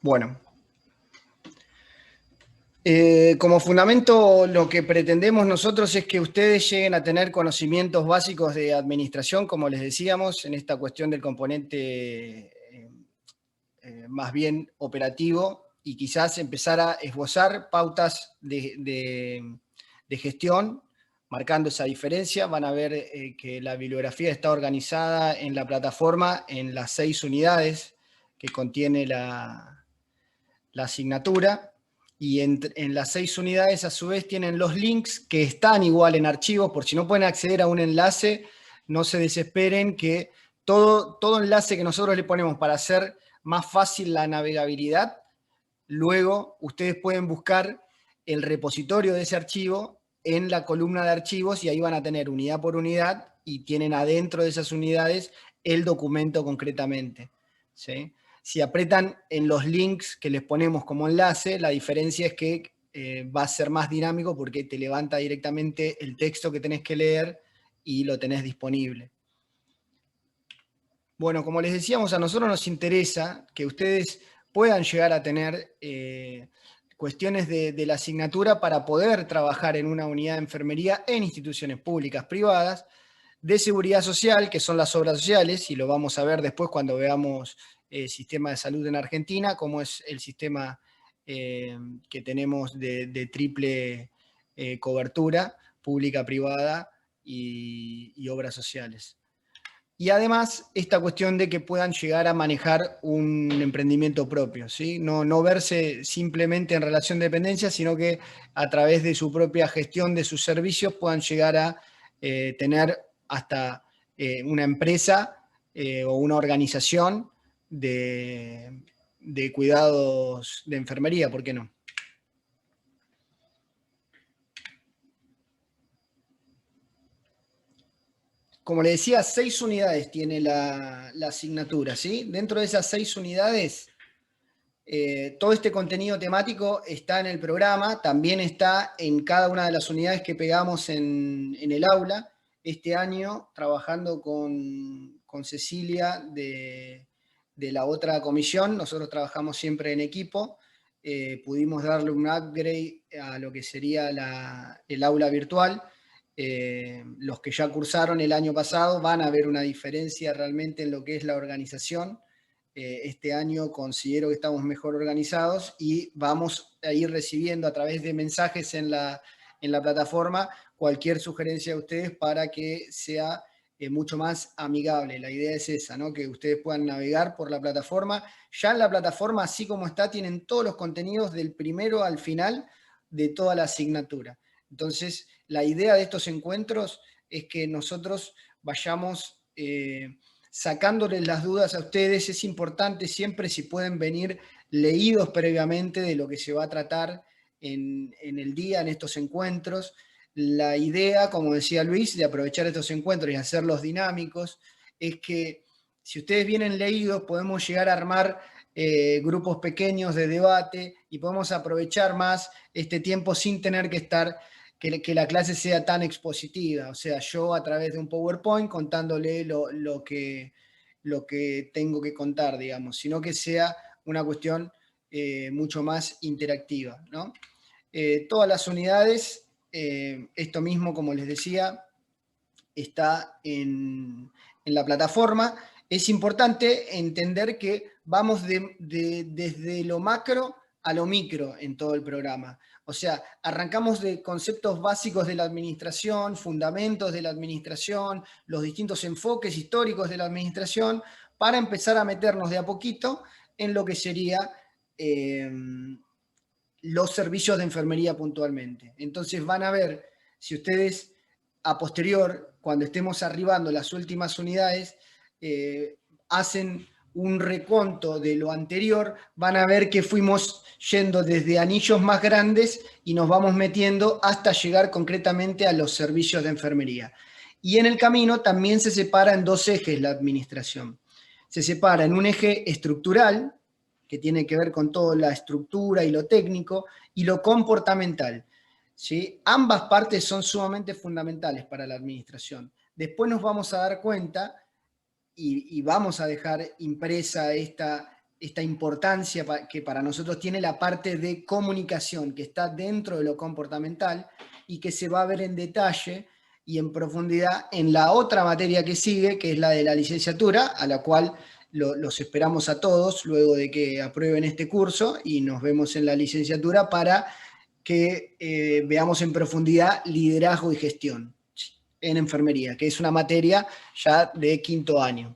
Bueno, como fundamento lo que pretendemos nosotros es que ustedes lleguen a tener conocimientos básicos de administración, como les decíamos, en esta cuestión del componente más bien operativo, y quizás empezar a esbozar pautas de gestión, marcando esa diferencia. Van a ver que la bibliografía está organizada en la plataforma en las 6 unidades que contiene la asignatura, y en las 6 unidades a su vez tienen los links que están igual en archivos. Por si no pueden acceder a un enlace, no se desesperen, que todo enlace que nosotros le ponemos para hacer más fácil la navegabilidad, luego ustedes pueden buscar el repositorio de ese archivo en la columna de archivos, y ahí van a tener unidad por unidad y tienen adentro de esas unidades el documento concretamente, ¿sí? Si apretan en los links que les ponemos como enlace, la diferencia es que va a ser más dinámico porque te levanta directamente el texto que tenés que leer y lo tenés disponible. Bueno, como les decíamos, a nosotros nos interesa que ustedes puedan llegar a tener cuestiones de la asignatura para poder trabajar en una unidad de enfermería en instituciones públicas, privadas, de seguridad social, que son las obras sociales, y lo vamos a ver después cuando veamos el sistema de salud en Argentina, cómo es el sistema que tenemos de triple cobertura, pública, privada y obras sociales. Y además, esta cuestión de que puedan llegar a manejar un emprendimiento propio, ¿sí? No verse simplemente en relación de dependencia, sino que a través de su propia gestión de sus servicios puedan llegar a tener hasta una empresa o una organización de cuidados de enfermería, ¿por qué no? Como le decía, 6 unidades tiene la asignatura, ¿sí? Dentro de esas 6 unidades, todo este contenido temático está en el programa, también está en cada una de las unidades que pegamos en el aula. Este año, trabajando con Cecilia de la otra comisión, nosotros trabajamos siempre en equipo, pudimos darle un upgrade a lo que sería el aula virtual. Los que ya cursaron el año pasado van a ver una diferencia realmente en lo que es la organización. Este año considero que estamos mejor organizados y vamos a ir recibiendo a través de mensajes en la plataforma cualquier sugerencia de ustedes para que sea mucho más amigable. La idea es esa, ¿no? Que ustedes puedan navegar por la plataforma. Ya en la plataforma, así como está, tienen todos los contenidos del primero al final de toda la asignatura. Entonces, la idea de estos encuentros es que nosotros vayamos sacándoles las dudas a ustedes. Es importante siempre, si pueden venir leídos previamente de lo que se va a tratar en el día, en estos encuentros. La idea, como decía Luis, de aprovechar estos encuentros y hacerlos dinámicos, es que si ustedes vienen leídos, podemos llegar a armar grupos pequeños de debate y podemos aprovechar más este tiempo sin tener que estar que la clase sea tan expositiva. O sea, yo a través de un PowerPoint contándole lo que tengo que contar, digamos, sino que sea una cuestión mucho más interactiva, ¿no? Todas las unidades, esto mismo, como les decía, está en la plataforma. Es importante entender que vamos desde lo macro a lo micro en todo el programa. O sea, arrancamos de conceptos básicos de la administración, fundamentos de la administración, los distintos enfoques históricos de la administración, para empezar a meternos de a poquito en lo que sería los servicios de enfermería puntualmente. Entonces van a ver, si ustedes a posterior, cuando estemos arribando las últimas unidades, hacen un reconto de lo anterior, van a ver que fuimos yendo desde anillos más grandes y nos vamos metiendo hasta llegar concretamente a los servicios de enfermería. Y en el camino también se separa en 2 ejes la administración. Se separa en un eje estructural, que tiene que ver con toda la estructura y lo técnico, y lo comportamental, ¿sí? Ambas partes son sumamente fundamentales para la administración. Después nos vamos a dar cuenta y vamos a dejar impresa esta esta importancia que para nosotros tiene la parte de comunicación, que está dentro de lo comportamental y que se va a ver en detalle y en profundidad en la otra materia que sigue, que es la de la licenciatura, a la cual los esperamos a todos luego de que aprueben este curso y nos vemos en la licenciatura para que veamos en profundidad liderazgo y gestión en enfermería, que es una materia ya de 5º año.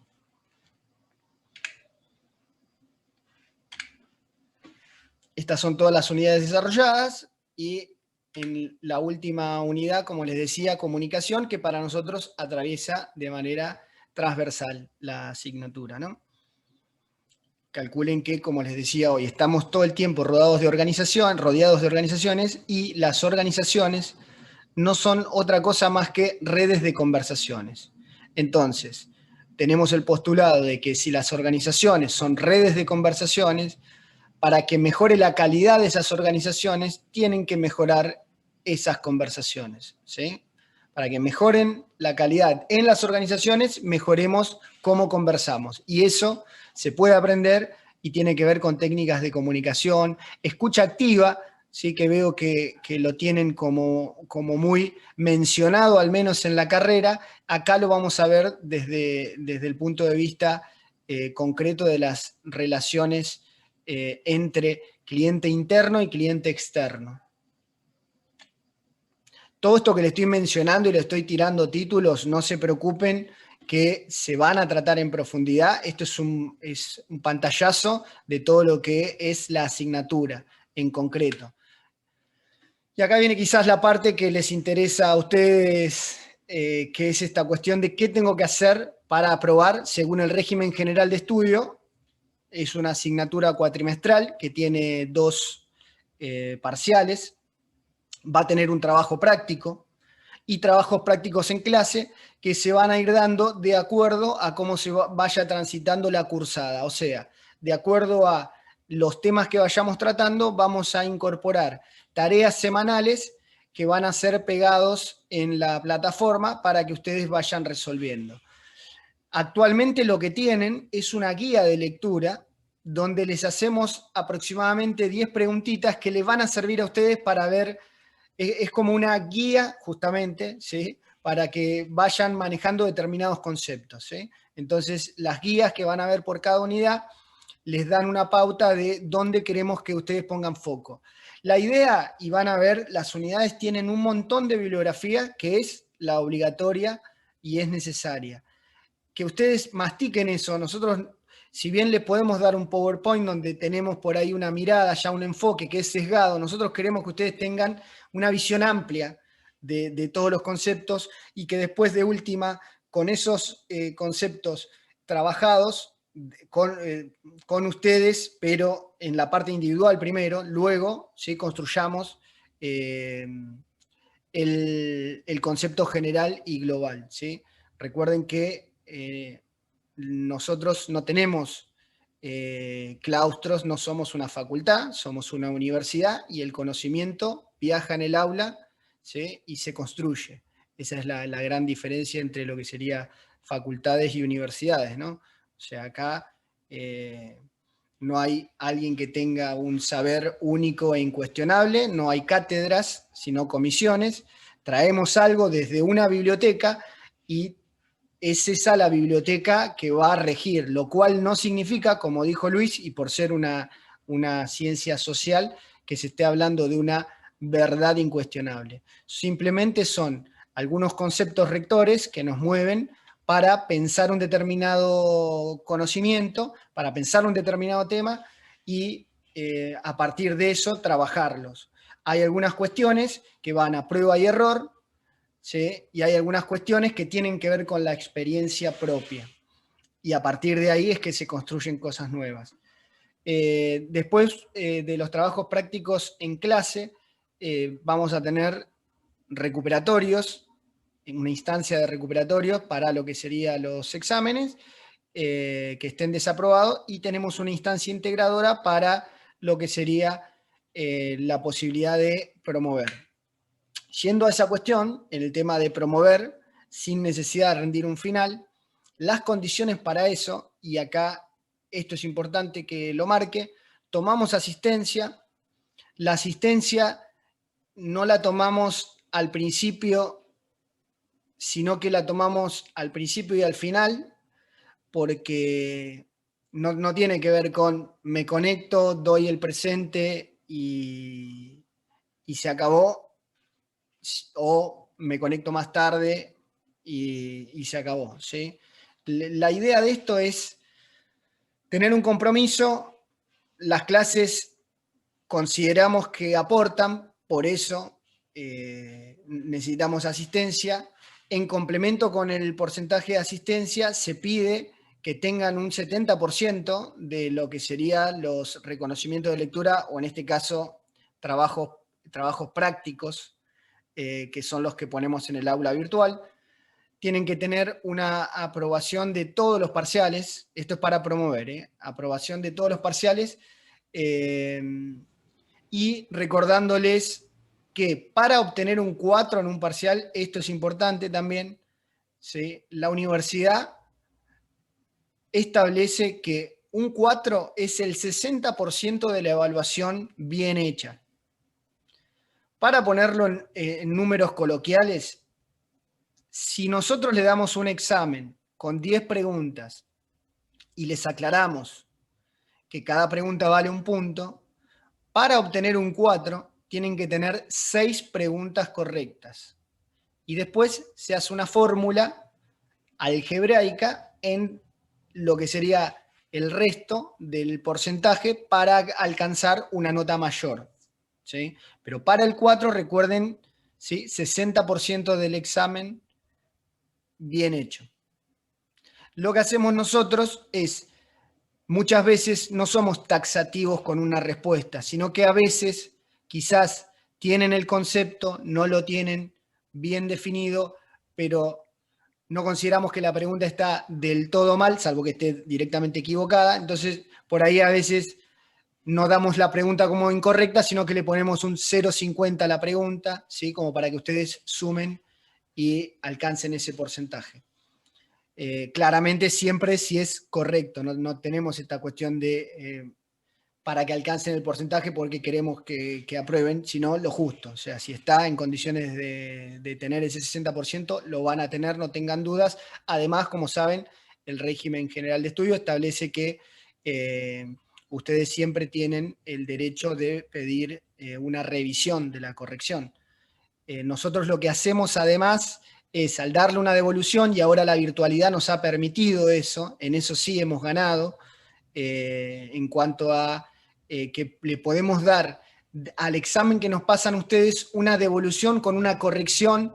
Estas son todas las unidades desarrolladas y en la última unidad, como les decía, comunicación, que para nosotros atraviesa de manera transversal la asignatura, ¿no? Calculen que, como les decía hoy, estamos todo el tiempo rodeados de organizaciones y las organizaciones no son otra cosa más que redes de conversaciones. Entonces, tenemos el postulado de que si las organizaciones son redes de conversaciones, para que mejore la calidad de esas organizaciones, tienen que mejorar esas conversaciones, ¿sí? Para que mejoren la calidad en las organizaciones, mejoremos cómo conversamos. Y eso se puede aprender y tiene que ver con técnicas de comunicación, escucha activa, ¿sí? Que veo que lo tienen como muy mencionado, al menos en la carrera. Acá lo vamos a ver desde el punto de vista concreto de las relaciones entre cliente interno y cliente externo. Todo esto que le estoy mencionando y le estoy tirando títulos, no se preocupen que se van a tratar en profundidad. Esto es un pantallazo de todo lo que es la asignatura en concreto. Y acá viene quizás la parte que les interesa a ustedes, que es esta cuestión de qué tengo que hacer para aprobar según el régimen general de estudio. Es una asignatura cuatrimestral que tiene 2 parciales. Va a tener un trabajo práctico y trabajos prácticos en clase que se van a ir dando de acuerdo a cómo se vaya transitando la cursada. O sea, de acuerdo a los temas que vayamos tratando, vamos a incorporar tareas semanales que van a ser pegados en la plataforma para que ustedes vayan resolviendo. Actualmente lo que tienen es una guía de lectura donde les hacemos aproximadamente 10 preguntitas que les van a servir a ustedes para ver, es como una guía justamente, ¿sí? Para que vayan manejando determinados conceptos, ¿sí? Entonces las guías que van a ver por cada unidad les dan una pauta de dónde queremos que ustedes pongan foco. La idea, y van a ver, las unidades tienen un montón de bibliografía que es la obligatoria y es necesaria. Que ustedes mastiquen eso. Nosotros, si bien le podemos dar un PowerPoint donde tenemos por ahí una mirada, ya un enfoque que es sesgado, nosotros queremos que ustedes tengan una visión amplia de todos los conceptos y que después de última, con esos conceptos trabajados con ustedes, pero en la parte individual primero, luego ¿sí? Construyamos el concepto general y global, ¿sí? Recuerden que nosotros no tenemos claustros, no somos una facultad, somos una universidad y el conocimiento viaja en el aula, ¿sí? Y se construye. Esa es la gran diferencia entre lo que sería facultades y universidades, ¿no? O sea, acá no hay alguien que tenga un saber único e incuestionable, no hay cátedras, sino comisiones. Traemos algo desde una biblioteca y es esa la biblioteca que va a regir, lo cual no significa, como dijo Luis, y por ser una ciencia social, que se esté hablando de una verdad incuestionable. Simplemente son algunos conceptos rectores que nos mueven para pensar un determinado conocimiento, para pensar un determinado tema y a partir de eso trabajarlos. Hay algunas cuestiones que van a prueba y error, ¿sí? Y hay algunas cuestiones que tienen que ver con la experiencia propia. Y a partir de ahí es que se construyen cosas nuevas. Después de los trabajos prácticos en clase, vamos a tener recuperatorios, una instancia de recuperatorios para lo que serían los exámenes que estén desaprobados, y tenemos una instancia integradora para lo que sería la posibilidad de promover. Yendo a esa cuestión, en el tema de promover, sin necesidad de rendir un final, las condiciones para eso, y acá esto es importante que lo marque, tomamos asistencia. La asistencia no la tomamos al principio, sino que la tomamos al principio y al final, porque no tiene que ver con me conecto, doy el presente y se acabó, o me conecto más tarde y se acabó, ¿sí? La idea de esto es tener un compromiso. Las clases consideramos que aportan, por eso necesitamos asistencia. En complemento con el porcentaje de asistencia, se pide que tengan un 70% de lo que serían los reconocimientos de lectura, o en este caso, trabajos prácticos, que son los que ponemos en el aula virtual. Tienen que tener una aprobación de todos los parciales. Esto es para promover, aprobación de todos los parciales. Y recordándoles que para obtener un 4 en un parcial, esto es importante también, ¿sí? La universidad establece que un 4 es el 60% de la evaluación bien hecha. Para ponerlo en números coloquiales, si nosotros le damos un examen con 10 preguntas y les aclaramos que cada pregunta vale un punto, para obtener un 4 tienen que tener 6 preguntas correctas. Y después se hace una fórmula algebraica en lo que sería el resto del porcentaje para alcanzar una nota mayor, ¿sí? Pero para el 4, recuerden, ¿sí? 60% del examen bien hecho. Lo que hacemos nosotros es, muchas veces no somos taxativos con una respuesta, sino que a veces quizás tienen el concepto, no lo tienen bien definido, pero no consideramos que la pregunta está del todo mal, salvo que esté directamente equivocada. Entonces, por ahí a veces no damos la pregunta como incorrecta, sino que le ponemos un 0,50 a la pregunta, ¿sí? Como para que ustedes sumen y alcancen ese porcentaje. Claramente siempre si es correcto, no tenemos esta cuestión de para que alcancen el porcentaje porque queremos que aprueben, sino lo justo. O sea, si está en condiciones de tener ese 60%, lo van a tener, no tengan dudas. Además, como saben, el régimen general de estudio establece que ustedes siempre tienen el derecho de pedir una revisión de la corrección. Nosotros lo que hacemos además es, al darle una devolución, y ahora la virtualidad nos ha permitido eso, en eso sí hemos ganado, en cuanto a que le podemos dar al examen que nos pasan ustedes una devolución con una corrección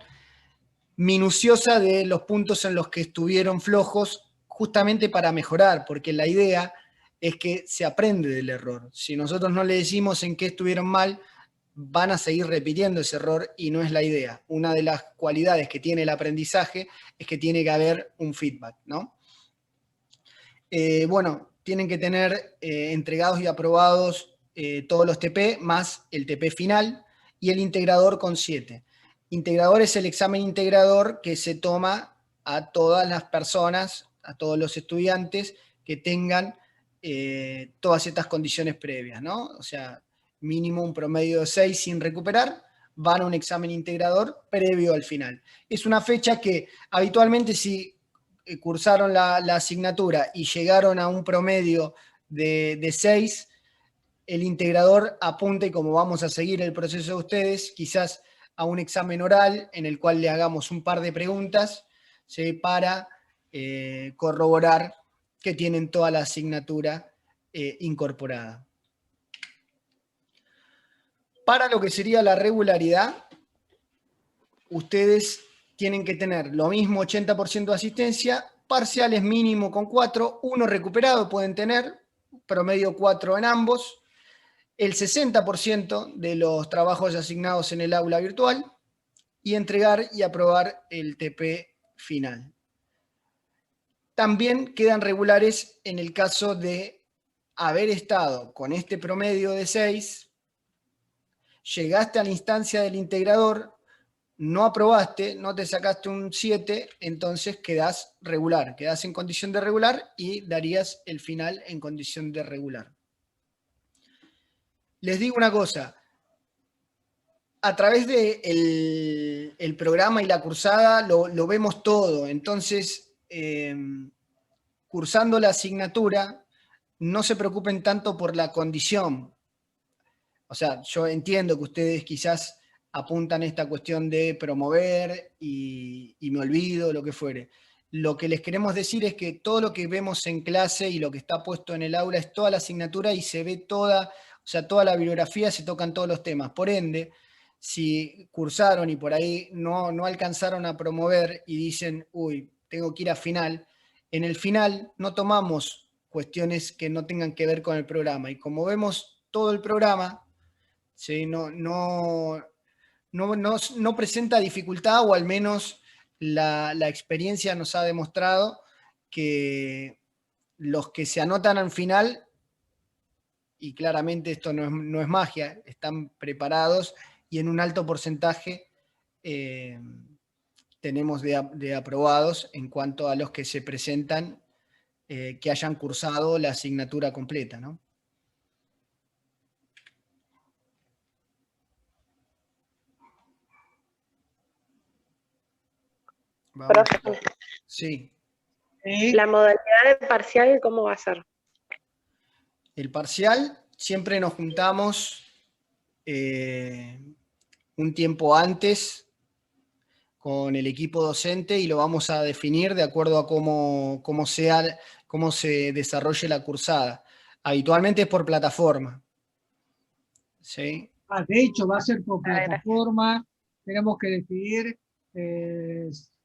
minuciosa de los puntos en los que estuvieron flojos, justamente para mejorar, porque la idea es que se aprende del error. Si nosotros no le decimos en qué estuvieron mal, van a seguir repitiendo ese error y no es la idea. Una de las cualidades que tiene el aprendizaje es que tiene que haber un feedback, ¿no? Bueno, tienen que tener entregados y aprobados todos los TP, más el TP final y el integrador con 7. Integrador es el examen integrador que se toma a todas las personas, a todos los estudiantes que tengan todas estas condiciones previas, ¿no? O sea, mínimo un promedio de 6 sin recuperar, van a un examen integrador previo al final. Es una fecha que habitualmente, si cursaron la asignatura y llegaron a un promedio de 6, el integrador apunte, como vamos a seguir el proceso de ustedes, quizás a un examen oral en el cual le hagamos un par de preguntas, ¿sí? Para corroborar que tienen toda la asignatura incorporada. Para lo que sería la regularidad, ustedes tienen que tener lo mismo, 80% de asistencia, parciales mínimo con 4, 1 recuperado pueden tener, promedio 4 en ambos, el 60% de los trabajos asignados en el aula virtual y entregar y aprobar el TP final. También quedan regulares en el caso de haber estado con este promedio de 6, llegaste a la instancia del integrador, no aprobaste, no te sacaste un 7, entonces quedás regular, quedás en condición de regular y darías el final en condición de regular. Les digo una cosa, a través de el programa y la cursada lo vemos todo, entonces cursando la asignatura no se preocupen tanto por la condición. O sea, yo entiendo que ustedes quizás apuntan esta cuestión de promover y me olvido, lo que fuere. Lo que les queremos decir es que todo lo que vemos en clase y lo que está puesto en el aula es toda la asignatura y se ve toda, o sea, toda la bibliografía, se tocan todos los temas. Por ende, si cursaron y por ahí no alcanzaron a promover y dicen, uy, tengo que ir a final, en el final no tomamos cuestiones que no tengan que ver con el programa. Y como vemos todo el programa, ¿sí? No presenta dificultad, o al menos la experiencia nos ha demostrado que los que se anotan al final, y claramente esto no es magia, están preparados y en un alto porcentaje eh, tenemos de aprobados en cuanto a los que se presentan que hayan cursado la asignatura completa, ¿no? Vamos. Profe, Sí. la modalidad de parcial, ¿cómo va a ser? El parcial, siempre nos juntamos un tiempo antes con el equipo docente y lo vamos a definir de acuerdo a cómo se desarrolle la cursada. Habitualmente es por plataforma. ¿Sí? De hecho, va a ser por Gracias. plataforma. Tenemos que definir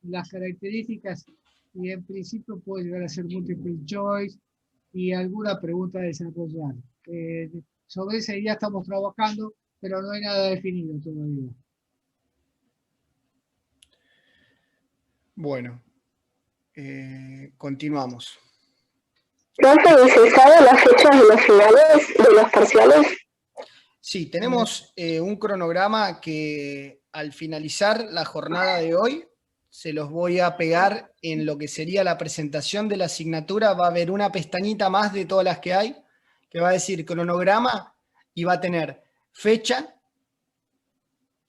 las características y en principio puede llegar a ser multiple choice y alguna pregunta a desarrollar. Sobre esa idea estamos trabajando, pero no hay nada definido todavía. Bueno, continuamos. Profe, ¿se sabe las fechas de los finales de los parciales? Sí, tenemos un cronograma que al finalizar la jornada de hoy se los voy a pegar en lo que sería la presentación de la asignatura. Va a haber una pestañita más de todas las que hay, que va a decir cronograma y va a tener fecha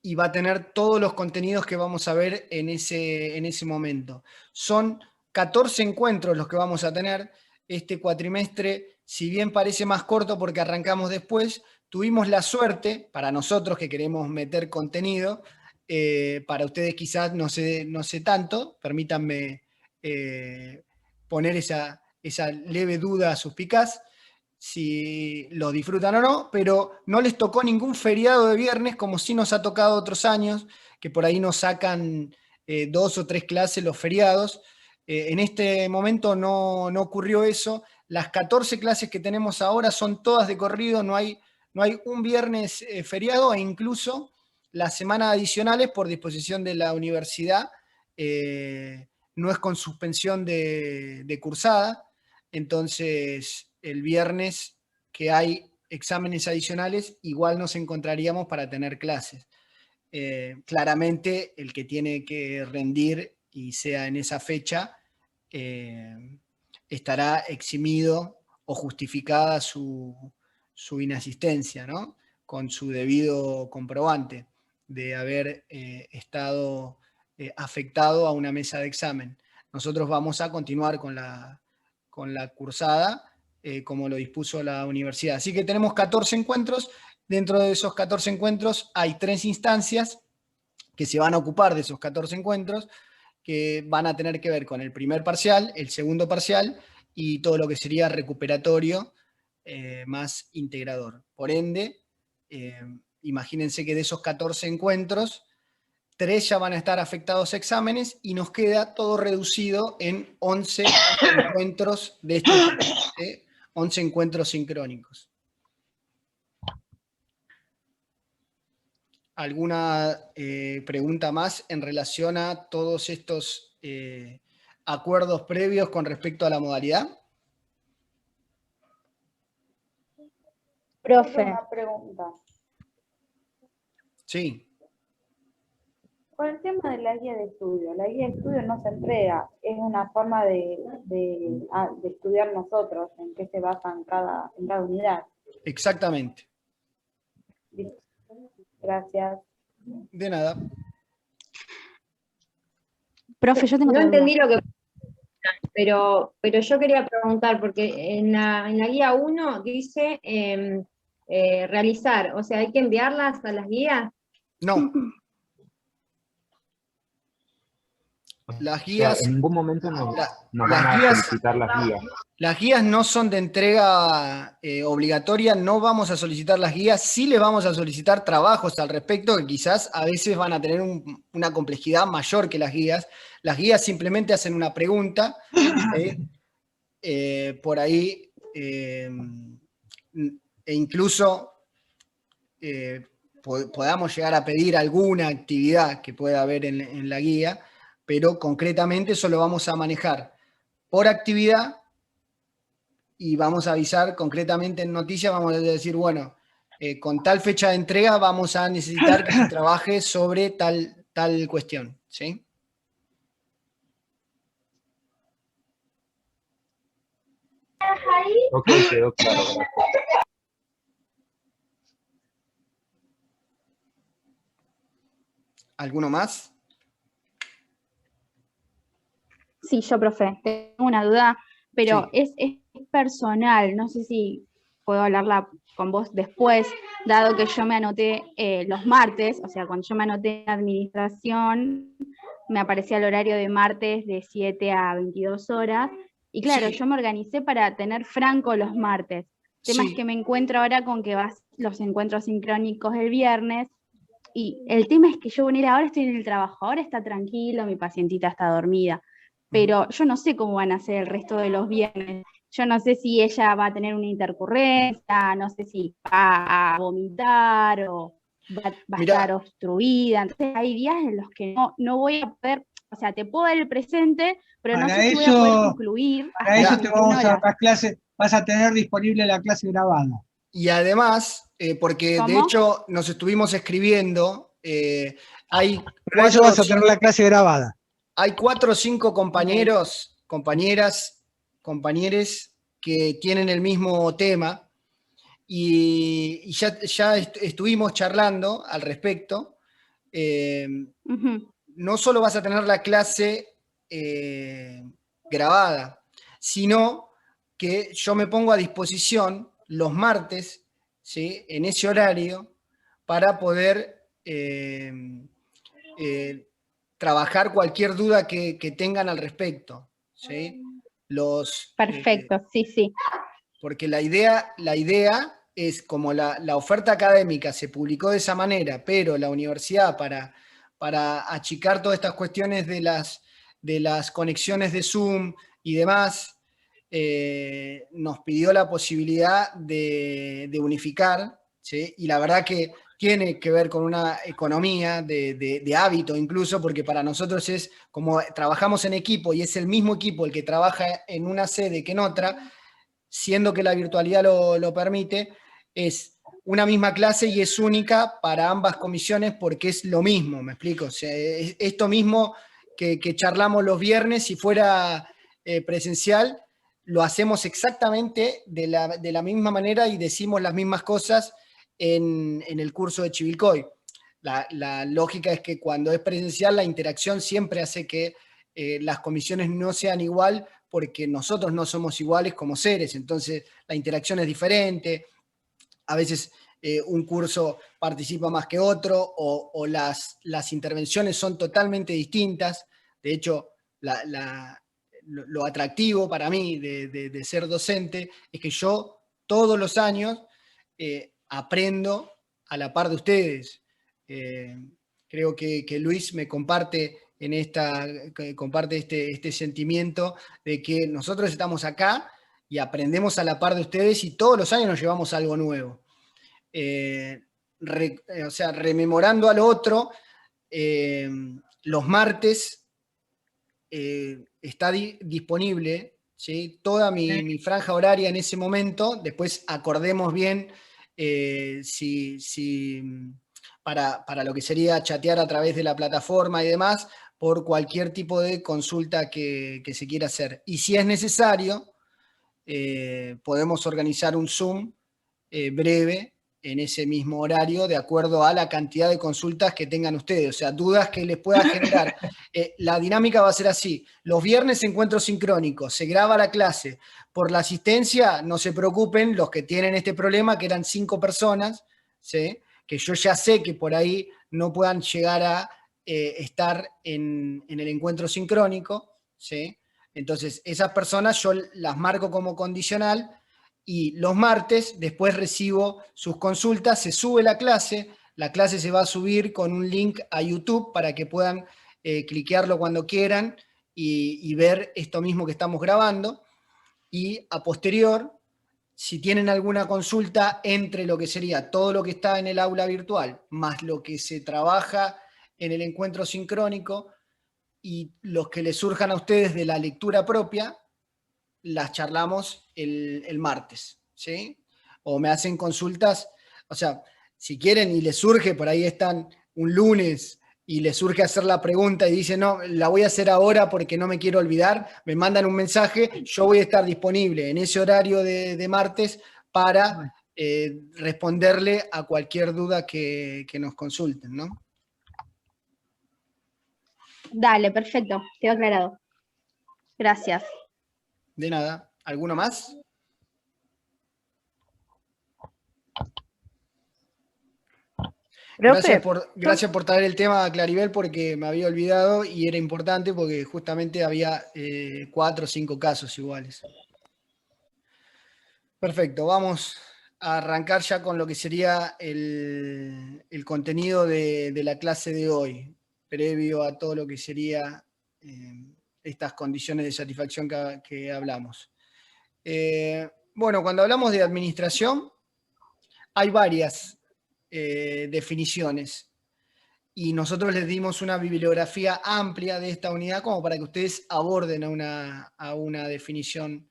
y va a tener todos los contenidos que vamos a ver en ese momento. Son 14 encuentros los que vamos a tener. Este cuatrimestre, si bien parece más corto porque arrancamos después, tuvimos la suerte, para nosotros que queremos meter contenido, para ustedes quizás no sé tanto, permítanme poner esa leve duda suspicaz, si lo disfrutan o no, pero no les tocó ningún feriado de viernes, como sí nos ha tocado otros años, que por ahí nos sacan 2 o 3 clases los feriados. En este momento no ocurrió eso. Las 14 clases que tenemos ahora son todas de corrido, no hay un viernes feriado, e incluso las semanas adicionales por disposición de la universidad no es con suspensión de cursada. Entonces, el viernes que hay exámenes adicionales, igual nos encontraríamos para tener clases. Claramente, el que tiene que rendir y sea en esa fecha, estará eximido o justificada su inasistencia, ¿no? Con su debido comprobante de haber estado afectado a una mesa de examen. Nosotros vamos a continuar con la cursada, como lo dispuso la universidad. Así que tenemos 14 encuentros. Dentro de esos 14 encuentros hay 3 instancias que se van a ocupar de esos 14 encuentros, que van a tener que ver con el primer parcial, el segundo parcial y todo lo que sería recuperatorio más integrador. Por ende, imagínense que de esos 14 encuentros, 3 ya van a estar afectados a exámenes y nos queda todo reducido en 11 encuentros de este tipo, 11 encuentros sincrónicos. ¿Alguna pregunta más en relación a todos estos acuerdos previos con respecto a la modalidad? Profe, Una pregunta. Sí. Por el tema de la guía de estudio, la guía de estudio no se entrega, es una forma de estudiar nosotros, en qué se basa en cada unidad. Exactamente. Gracias. De nada. Profe, yo tengo No otra duda. entendí lo que... Pero yo quería preguntar, porque en la guía 1 dice realizar, o sea, ¿hay que enviarlas a las guías? No. Las O sea, guías, en ningún momento nos las van a guías, solicitar las guías. las guías no son de entrega obligatoria, no vamos a solicitar las guías, sí le vamos a solicitar trabajos al respecto que quizás a veces van a tener una complejidad mayor que las guías. Las guías simplemente hacen una pregunta, por ahí, e incluso podamos llegar a pedir alguna actividad que pueda haber en la guía, pero concretamente eso lo vamos a manejar por actividad y vamos a avisar concretamente en noticias, vamos a decir, bueno, con tal fecha de entrega vamos a necesitar que se trabaje sobre tal cuestión, ¿sí? Ok, quedó claro. ¿Alguno más? Sí, yo, profe, tengo una duda, pero Sí. es personal, no sé si puedo hablarla con vos después, dado que yo me anoté los martes, o sea, cuando yo me anoté en administración, me aparecía el horario de martes de 7 a 22 horas, y claro, Sí. yo me organicé para tener franco los martes. El tema es Sí. que me encuentro ahora con que vas los encuentros sincrónicos el viernes, y el tema es que yo, bueno, ahora estoy en el trabajo, ahora está tranquilo, mi pacientita está dormida, pero yo no sé cómo van a ser el resto de los viernes. Yo no sé si ella va a tener una intercurrencia, no sé si va a vomitar o va a Mirá. estar obstruida. Entonces hay días en los que no voy a poder, o sea, te puedo dar el presente, pero no sé si voy a poder concluir Para hasta eso las te 21 vamos a dar horas. las clases, vas a tener disponible la clase grabada. Y además, porque de ¿Cómo? hecho nos estuvimos escribiendo, hay Para eso vas a tener la clase grabada. Hay 4 o 5 compañeros, compañeras, compañeres que tienen el mismo tema y ya estuvimos charlando al respecto. No solo vas a tener la clase grabada, sino que yo me pongo a disposición los martes, ¿sí?, en ese horario para poder trabajar cualquier duda que tengan al respecto, ¿sí? Perfecto, sí. Porque la idea es, como la oferta académica se publicó de esa manera, pero la universidad para achicar todas estas cuestiones de las conexiones de Zoom y demás, nos pidió la posibilidad de unificar, ¿sí? Y la verdad que tiene que ver con una economía de hábito incluso, porque para nosotros es como trabajamos en equipo y es el mismo equipo el que trabaja en una sede que en otra, siendo que la virtualidad lo permite, es una misma clase y es única para ambas comisiones porque es lo mismo, ¿me explico? O sea, es esto mismo que charlamos los viernes, si fuera presencial, lo hacemos exactamente de la misma manera y decimos las mismas cosas en el curso de Chivilcoy. La lógica es que cuando es presencial, la interacción siempre hace que las comisiones no sean igual, porque nosotros no somos iguales como seres, entonces la interacción es diferente, a veces un curso participa más que otro, o las intervenciones son totalmente distintas. De hecho, lo atractivo para mí de ser docente es que yo todos los años aprendo a la par de ustedes. Creo que Luis me comparte comparte este sentimiento de que nosotros estamos acá y aprendemos a la par de ustedes y todos los años nos llevamos algo nuevo. O sea, rememorando al otro, los martes está disponible, ¿sí?, toda mi franja horaria en ese momento. Después acordemos bien si para lo que sería chatear a través de la plataforma y demás, por cualquier tipo de consulta que se quiera hacer. Y si es necesario, podemos organizar un Zoom breve en ese mismo horario, de acuerdo a la cantidad de consultas que tengan ustedes, o sea, dudas que les pueda generar. La dinámica va a ser así: los viernes encuentros sincrónicos, se graba la clase. Por la asistencia, no se preocupen los que tienen este problema, que eran 5 personas, ¿sí? Que yo ya sé que por ahí no puedan llegar a estar en el encuentro sincrónico, ¿sí? Entonces, esas personas yo las marco como condicional, y los martes después recibo sus consultas, se sube la clase se va a subir con un link a YouTube para que puedan cliquearlo cuando quieran y ver esto mismo que estamos grabando. Y a posterior, si tienen alguna consulta entre lo que sería todo lo que está en el aula virtual, más lo que se trabaja en el encuentro sincrónico y los que les surjan a ustedes de la lectura propia, las charlamos el martes, ¿sí? O me hacen consultas, o sea, si quieren y les surge, por ahí están un lunes y les surge hacer la pregunta y dicen, no, la voy a hacer ahora porque no me quiero olvidar, me mandan un mensaje, yo voy a estar disponible en ese horario de martes para responderle a cualquier duda que nos consulten, ¿no? Dale, perfecto, quedó aclarado. Gracias. De nada. ¿Alguno más? Gracias por traer el tema, Claribel, porque me había olvidado y era importante porque justamente había 4 o 5 casos iguales. Perfecto, vamos a arrancar ya con lo que sería el contenido de la clase de hoy, previo a todo lo que sería estas condiciones de satisfacción que hablamos. Bueno, cuando hablamos de administración, hay varias definiciones y nosotros les dimos una bibliografía amplia de esta unidad como para que ustedes aborden a una definición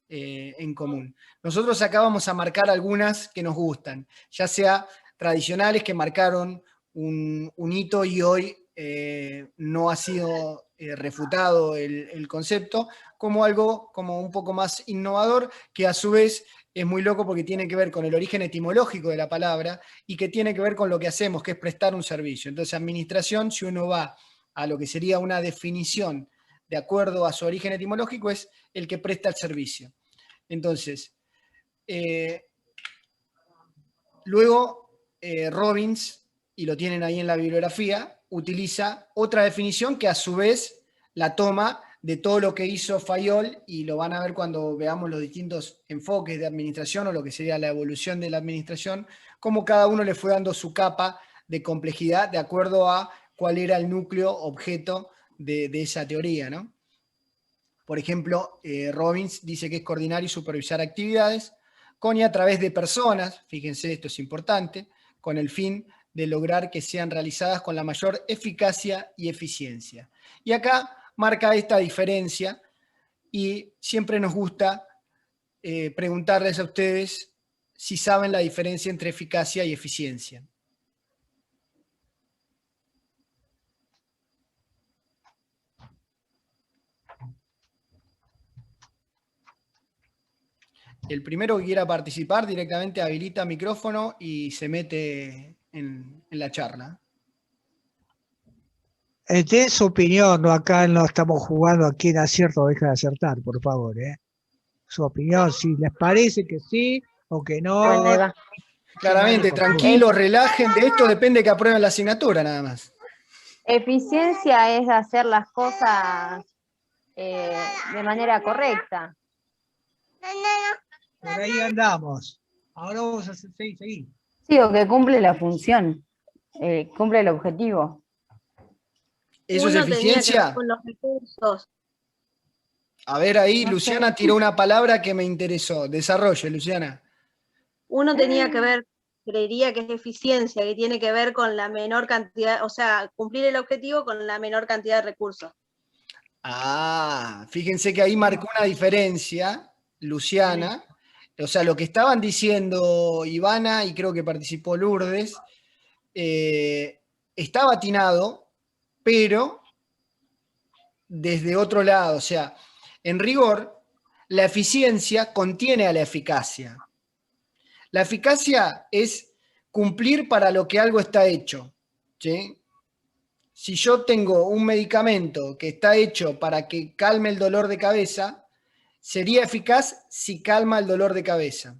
en común. Nosotros acá vamos a marcar algunas que nos gustan, ya sea tradicionales que marcaron un hito y hoy no ha sido refutado el concepto, como algo como un poco más innovador, que a su vez es muy loco porque tiene que ver con el origen etimológico de la palabra y que tiene que ver con lo que hacemos, que es prestar un servicio. Entonces, administración, si uno va a lo que sería una definición de acuerdo a su origen etimológico, es el que presta el servicio. Entonces, luego Robbins, y lo tienen ahí en la bibliografía, utiliza otra definición que a su vez la toma de todo lo que hizo Fayol, y lo van a ver cuando veamos los distintos enfoques de administración o lo que sería la evolución de la administración, cómo cada uno le fue dando su capa de complejidad de acuerdo a cuál era el núcleo objeto de esa teoría, ¿no? Por ejemplo, Robbins dice que es coordinar y supervisar actividades con y a través de personas, fíjense, esto es importante, con el fin de lograr que sean realizadas con la mayor eficacia y eficiencia. Y acá marca esta diferencia y siempre nos gusta preguntarles a ustedes si saben la diferencia entre eficacia y eficiencia. El primero que quiera participar directamente habilita micrófono y se mete en la charla. Den su opinión, no, acá no estamos jugando a quién acierta o deja de acertar, por favor. Su opinión, si les parece que sí o que no. Bueno, claramente, tranquilos, relajen, de esto depende que aprueben la asignatura nada más. Eficiencia es hacer las cosas de manera correcta. Por ahí andamos. Ahora vamos a seguir. Sí, o que cumple la función, cumple el objetivo. ¿Eso es eficiencia? Con los recursos. A ver ahí, No Luciana sé. tiró una palabra que me interesó. Desarrolle, Luciana. Uno tenía que ver, creería que es eficiencia, que tiene que ver con la menor cantidad, o sea, cumplir el objetivo con la menor cantidad de recursos. Ah, fíjense que ahí marcó una diferencia, Luciana. O sea, lo que estaban diciendo Ivana, y creo que participó Lourdes, estaba atinado, pero desde otro lado. O sea, en rigor, la eficiencia contiene a la eficacia. La eficacia es cumplir para lo que algo está hecho, ¿sí? Si yo tengo un medicamento que está hecho para que calme el dolor de cabeza, sería eficaz si calma el dolor de cabeza.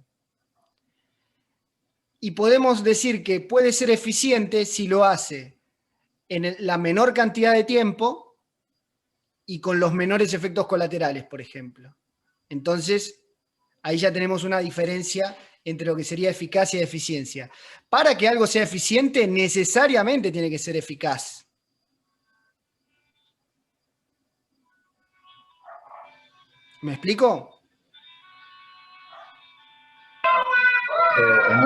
Y podemos decir que puede ser eficiente si lo hace en la menor cantidad de tiempo y con los menores efectos colaterales, por ejemplo. Entonces, ahí ya tenemos una diferencia entre lo que sería eficacia y eficiencia. Para que algo sea eficiente, necesariamente tiene que ser eficaz. ¿Me explico?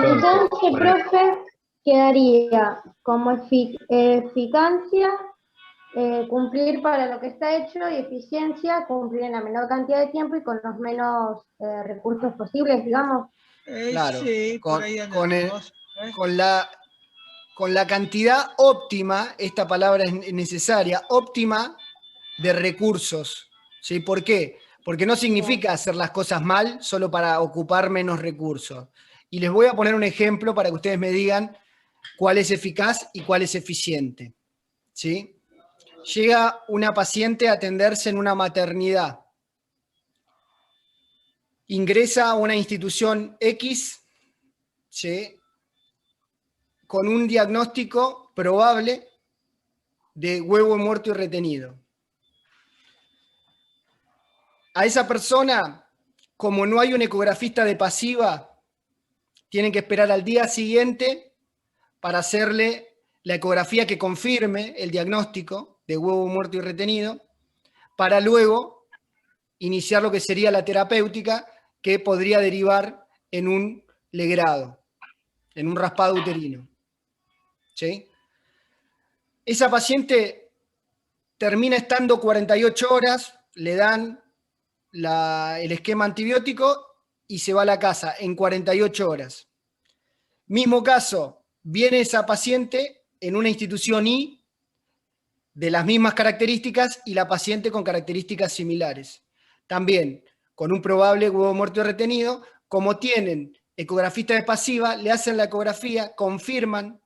Entonces, profe, quedaría como eficacia, cumplir para lo que está hecho, y eficiencia, cumplir en la menor cantidad de tiempo y con los menos recursos posibles, digamos. Claro, Sí, por ahí andamos. con la cantidad óptima, esta palabra es necesaria, óptima de recursos. ¿Sí? ¿Por qué? Porque no significa hacer las cosas mal solo para ocupar menos recursos. Y les voy a poner un ejemplo para que ustedes me digan cuál es eficaz y cuál es eficiente. ¿Sí? Llega una paciente a atenderse en una maternidad. Ingresa a una institución X, ¿sí? Con un diagnóstico probable de huevo muerto y retenido. A esa persona, como no hay un ecografista de pasiva, tienen que esperar al día siguiente para hacerle la ecografía que confirme el diagnóstico de huevo muerto y retenido, para luego iniciar lo que sería la terapéutica, que podría derivar en un legrado, en un raspado uterino. ¿Sí? Esa paciente termina estando 48 horas, le dan el esquema antibiótico y se va a la casa en 48 horas. Mismo caso, viene esa paciente en una institución I de las mismas características y la paciente con características similares. También con un probable huevo muerto y retenido, como tienen ecografista de pasiva, le hacen la ecografía, confirman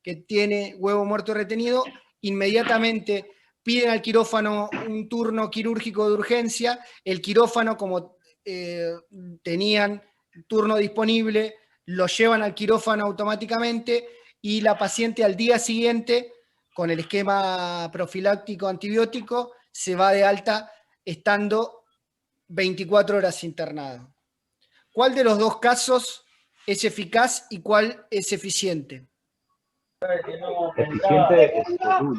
que tiene huevo muerto y retenido, inmediatamente piden al quirófano un turno quirúrgico de urgencia, el quirófano, como tenían turno disponible, lo llevan al quirófano automáticamente y la paciente al día siguiente, con el esquema profiláctico antibiótico, se va de alta estando 24 horas internado. ¿Cuál de los dos casos es eficaz y cuál es eficiente? Eficiente es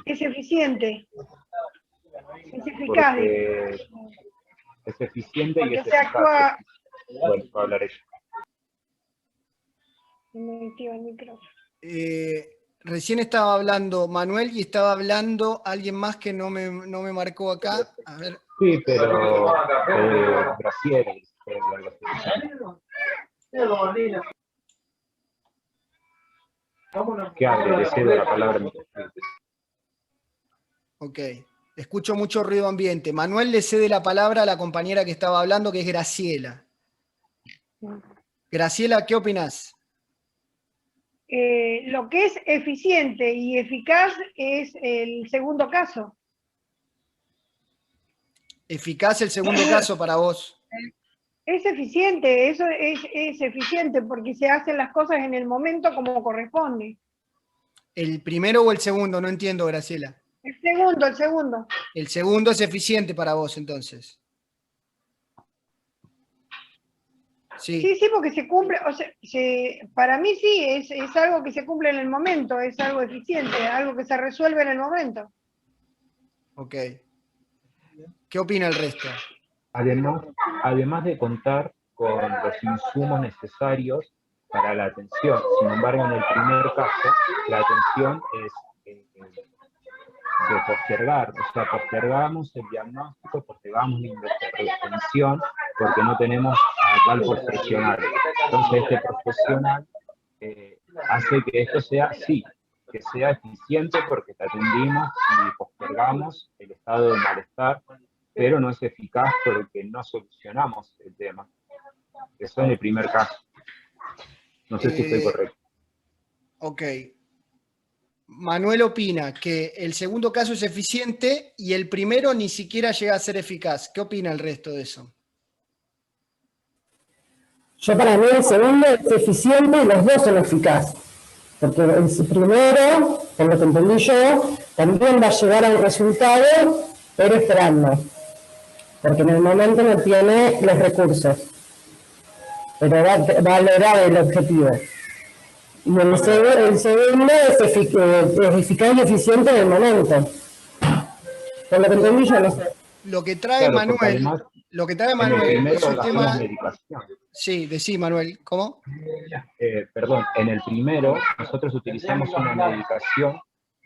Es eficiente. Es eficaz. porque es eficiente y Porque es se eficaz. actúa. Bueno, va a hablar ella. Me activa el micrófono. Recién estaba hablando Manuel y estaba hablando alguien más que no me marcó acá. A ver. Sí, pero Graciela. Que hable, le cedo la palabra a mi compañero. Ok, escucho mucho ruido ambiente. Manuel le cede la palabra a la compañera que estaba hablando, que es Graciela. Graciela, ¿qué opinás? Lo que es eficiente y eficaz es el segundo caso. ¿Eficaz el segundo caso para vos? Es eficiente, eso es eficiente porque se hacen las cosas en el momento como corresponde. ¿El primero o el segundo? No entiendo, Graciela. El segundo, el segundo. El segundo es eficiente para vos, entonces. Sí, Sí, porque se cumple, o sea, para mí sí, es algo que se cumple en el momento, es algo eficiente, algo que se resuelve en el momento. ok. ¿Qué opina el resto? Además de contar con los insumos necesarios para la atención. Sin embargo, en el primer caso, la atención es de postergar, o sea, postergamos el diagnóstico, postergamos la intervención porque no tenemos a tal profesional. Entonces, este profesional hace que esto sea, sí, que sea eficiente porque te atendimos y postergamos el estado de malestar, pero no es eficaz porque no solucionamos el tema. Eso en el primer caso. No sé si estoy correcto. Ok. Manuel opina que el segundo caso es eficiente y el primero ni siquiera llega a ser eficaz. ¿Qué opina el resto de eso? Yo para mí el segundo es eficiente y los dos son eficaces. Porque el primero, por lo que entendí yo, también va a llegar a un resultado, pero esperando. Porque en el momento no tiene los recursos. Pero va a lograr el objetivo. Y el segundo es eficaz y eficiente en el momento. Por lo que entendí yo, no sé. Lo que trae Manuel, es un tema... Sí, decí Manuel, ¿cómo? Perdón, en el primero nosotros utilizamos una medicación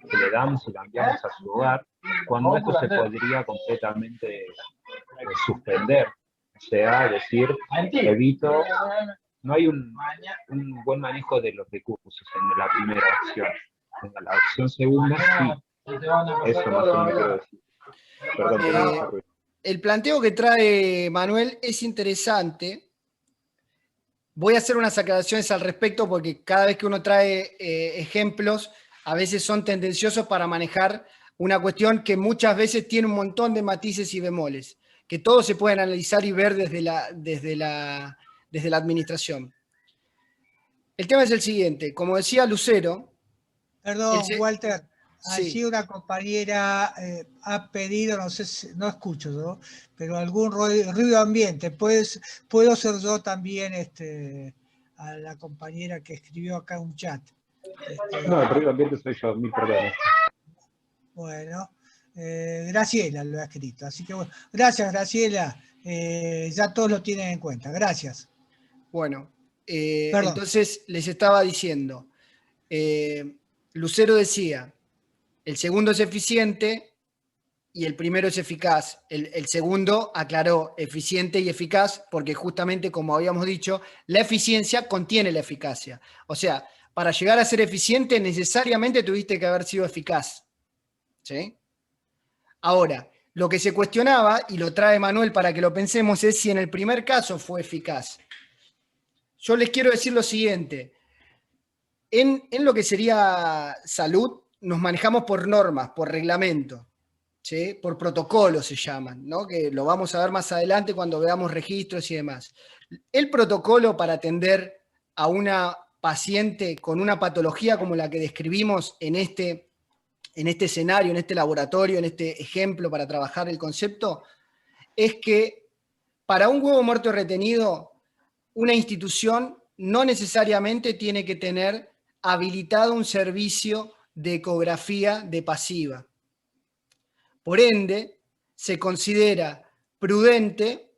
que le damos y la enviamos a su hogar, cuando esto se podría completamente suspender. O sea, decir, evito, no hay un buen manejo de los recursos en la primera opción. En la opción segunda, sí. Eso más o menos quiero decir. Perdón, por el planteo que trae Manuel es interesante. Voy a hacer unas aclaraciones al respecto porque cada vez que uno trae ejemplos, a veces son tendenciosos para manejar una cuestión que muchas veces tiene un montón de matices y bemoles, que todos se pueden analizar y ver desde la administración. El tema es el siguiente, como decía Lucero... Perdón, Walter, sí. allí una compañera ha pedido, no sé si, no escucho, ¿no? Pero algún ruido ambiente. Puedo ser yo también a la compañera que escribió acá un chat. No, el ruido ambiente soy yo, mil perdones. Bueno, Graciela lo ha escrito. Así que bueno, gracias Graciela. Ya todos lo tienen en cuenta. Gracias. Bueno, entonces les estaba diciendo, Lucero decía, el segundo es eficiente y el primero es eficaz. El segundo aclaró eficiente y eficaz porque justamente, como habíamos dicho, la eficiencia contiene la eficacia. O sea, para llegar a ser eficiente necesariamente tuviste que haber sido eficaz. ¿Sí? Ahora, lo que se cuestionaba, y lo trae Manuel para que lo pensemos, es si en el primer caso fue eficaz. Yo les quiero decir lo siguiente. En lo que sería salud, nos manejamos por normas, por reglamento, ¿sí? Por protocolos se llaman, ¿no? Que lo vamos a ver más adelante cuando veamos registros y demás. El protocolo para atender a una paciente con una patología como la que describimos en este escenario, en este laboratorio, en este ejemplo para trabajar el concepto, es que para un huevo muerto retenido, una institución no necesariamente tiene que tener habilitado un servicio de ecografía de pasiva. Por ende, se considera prudente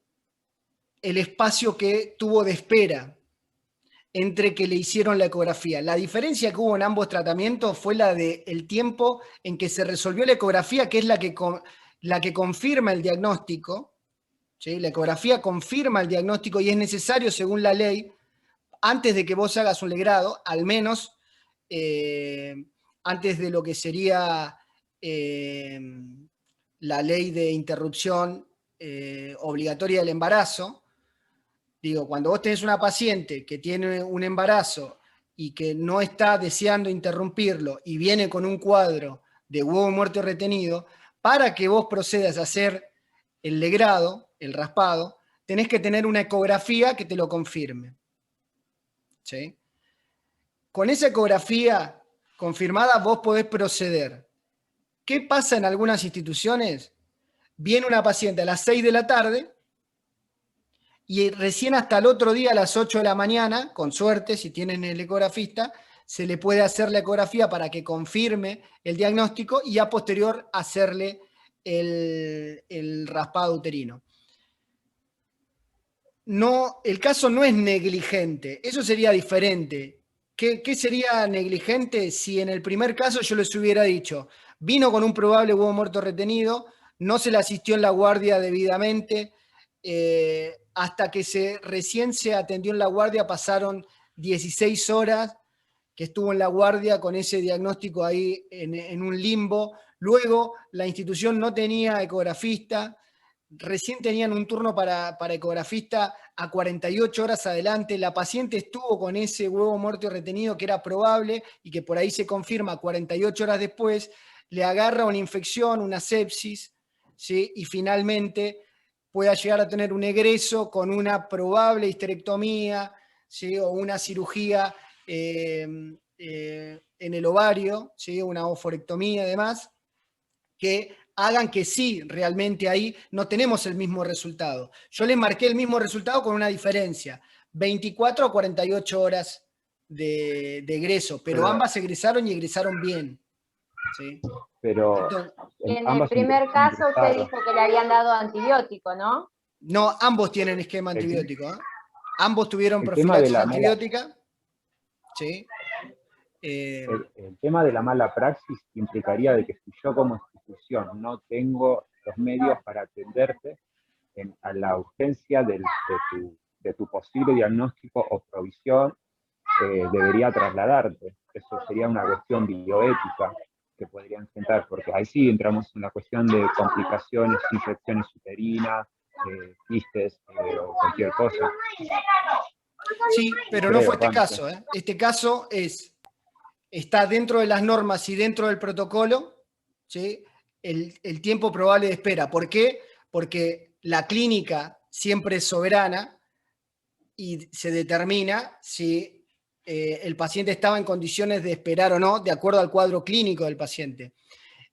el espacio que tuvo de espera entre que le hicieron la ecografía. La diferencia que hubo en ambos tratamientos fue la del tiempo en que se resolvió la ecografía, que es la que confirma el diagnóstico. ¿Sí? La ecografía confirma el diagnóstico y es necesario, según la ley, antes de que vos hagas un legrado, al menos antes de lo que sería la ley de interrupción obligatoria del embarazo. Digo, cuando vos tenés una paciente que tiene un embarazo y que no está deseando interrumpirlo y viene con un cuadro de huevo muerto retenido, para que vos procedas a hacer el legrado, el raspado, tenés que tener una ecografía que te lo confirme. ¿Sí? Con esa ecografía confirmada vos podés proceder. ¿Qué pasa en algunas instituciones? Viene una paciente a las 6 de la tarde y recién hasta el otro día a las 8 de la mañana, con suerte, si tienen el ecografista, se le puede hacer la ecografía para que confirme el diagnóstico y a posterior hacerle el raspado uterino. No, el caso no es negligente, eso sería diferente. ¿Qué sería negligente si en el primer caso yo les hubiera dicho, vino con un probable huevo muerto retenido, no se le asistió en la guardia debidamente, hasta que recién se atendió en la guardia pasaron 16 horas, que estuvo en la guardia con ese diagnóstico ahí en un limbo. Luego la institución no tenía ecografista, recién tenían un turno para ecografista a 48 horas adelante, la paciente estuvo con ese huevo muerto retenido que era probable y que por ahí se confirma 48 horas después, le agarra una infección, una sepsis, ¿sí? Y finalmente pueda llegar a tener un egreso con una probable histerectomía, ¿sí? O una cirugía en el ovario, ¿sí? Una oforectomía y demás, que hagan que sí, realmente ahí no tenemos el mismo resultado. Yo les marqué el mismo resultado con una diferencia, 24 a 48 horas de egreso, pero ambas egresaron y egresaron bien. ¿Sí? Pero Entonces, Y en el primer caso usted dijo que le habían dado antibiótico, ¿no? no, ambos tienen esquema antibiótico. Ambos tuvieron el tema de profilaxis la antibiótica. Sí. El tema de la mala praxis implicaría de que si yo como institución no tengo los medios para atenderte a la urgencia de tu posible diagnóstico o provisión, debería trasladarte. Eso sería una cuestión bioética que podrían enfrentar, porque ahí sí entramos en la cuestión de complicaciones, infecciones uterinas, quistes o cualquier cosa. Sí, pero no fue este caso. Este caso está dentro de las normas y dentro del protocolo, ¿sí? El tiempo probable de espera. ¿Por qué? Porque la clínica siempre es soberana y se determina si el paciente estaba en condiciones de esperar o no, de acuerdo al cuadro clínico del paciente.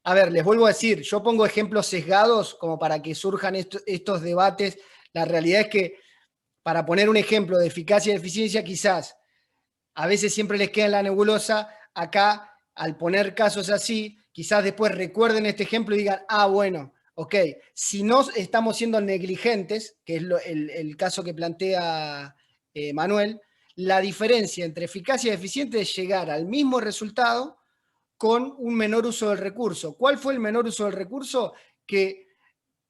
A ver, les vuelvo a decir, yo pongo ejemplos sesgados como para que surjan estos debates. La realidad es que, para poner un ejemplo de eficacia y eficiencia, quizás a veces siempre les queda en la nebulosa. Acá, al poner casos así, quizás después recuerden este ejemplo y digan, bueno, ok, si no estamos siendo negligentes, que es el caso que plantea Manuel, la diferencia entre eficacia y eficiente es llegar al mismo resultado con un menor uso del recurso. ¿Cuál fue el menor uso del recurso? Que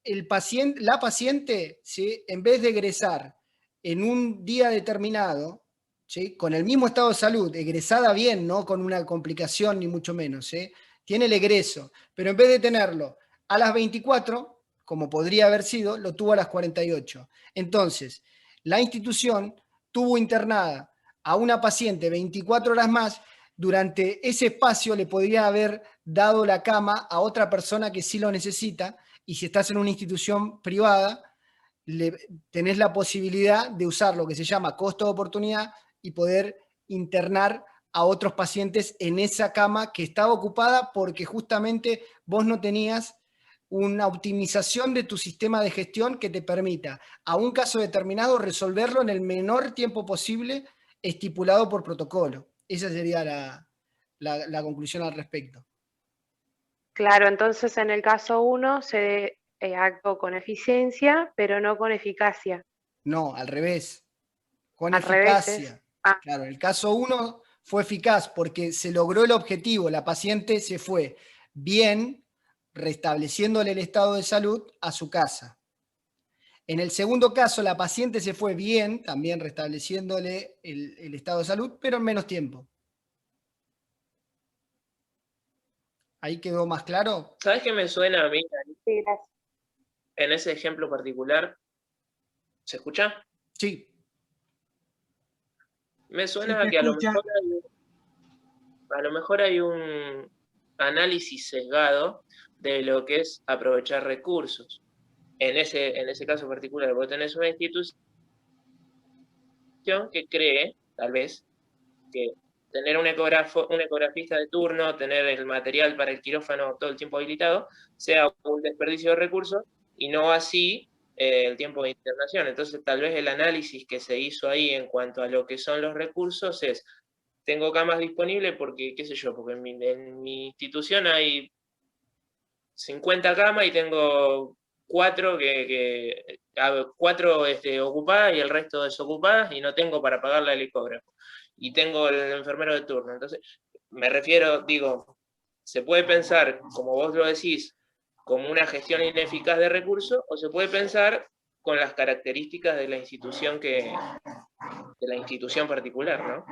la paciente, ¿sí? En vez de egresar en un día determinado, ¿sí? Con el mismo estado de salud, egresada bien, no con una complicación ni mucho menos, ¿sí? Tiene el egreso, pero en vez de tenerlo a las 24, como podría haber sido, lo tuvo a las 48. Entonces, la institución tuvo internada a una paciente 24 horas más. Durante ese espacio le podría haber dado la cama a otra persona que sí lo necesita, y si estás en una institución privada, tenés la posibilidad de usar lo que se llama costo de oportunidad y poder internar a otros pacientes en esa cama que estaba ocupada porque justamente vos no tenías una optimización de tu sistema de gestión que te permita a un caso determinado resolverlo en el menor tiempo posible estipulado por protocolo. Esa sería la conclusión al respecto. Claro, entonces en el caso 1 se actuó con eficiencia, pero no con eficacia. No, al revés. Con al eficacia. Claro, el caso 1 fue eficaz porque se logró el objetivo. La paciente se fue bien, restableciéndole el estado de salud a su casa. En el segundo caso, la paciente se fue bien, también restableciéndole el estado de salud, pero en menos tiempo. ¿Ahí quedó más claro? ¿Sabes qué me suena a mí? Sí, gracias. En ese ejemplo particular, ¿se escucha? Sí. Me suena que a lo mejor hay un análisis sesgado de lo que es aprovechar recursos. En ese caso particular, vos tenés una institución que cree, tal vez, que tener un ecografista de turno, tener el material para el quirófano todo el tiempo habilitado, sea un desperdicio de recursos, y no así el tiempo de internación. Entonces, tal vez el análisis que se hizo ahí en cuanto a lo que son los recursos es, tengo camas disponibles porque, qué sé yo, porque en mi institución hay 50 camas y tengo 4 ocupadas y el resto desocupadas, y no tengo para pagarle al ecógrafo. Y tengo el enfermero de turno. Entonces, me refiero, digo, se puede pensar, como vos lo decís, como una gestión ineficaz de recursos, o se puede pensar con las características de la institución particular, ¿no?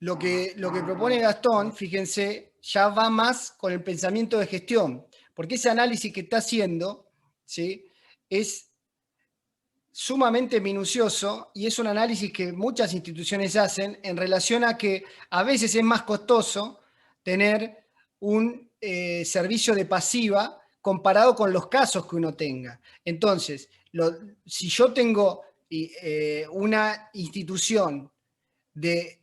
lo que propone Gastón, fíjense, ya va más con el pensamiento de gestión, porque ese análisis que está haciendo, ¿sí?, es sumamente minucioso y es un análisis que muchas instituciones hacen en relación a que a veces es más costoso tener un servicio de pasiva comparado con los casos que uno tenga. Entonces, si yo tengo una institución de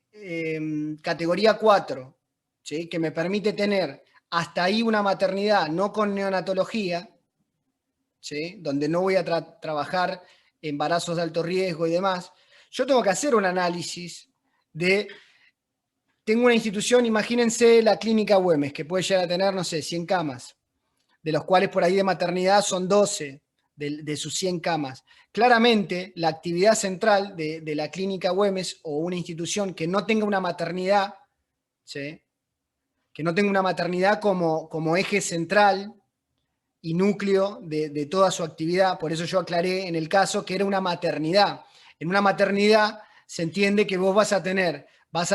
categoría 4, ¿sí?, que me permite tener hasta ahí una maternidad no con neonatología, ¿sí?, donde no voy a trabajar embarazos de alto riesgo y demás, yo tengo que hacer un análisis tengo una institución, imagínense la clínica Güemes, que puede llegar a tener, no sé, 100 camas, de los cuales por ahí de maternidad son 12 de sus 100 camas. Claramente, la actividad central de la clínica Güemes o una institución que no tenga una maternidad, ¿sí?, que no tenga una maternidad como eje central y núcleo de toda su actividad, por eso yo aclaré en el caso que era una maternidad. En una maternidad se entiende que vos vas a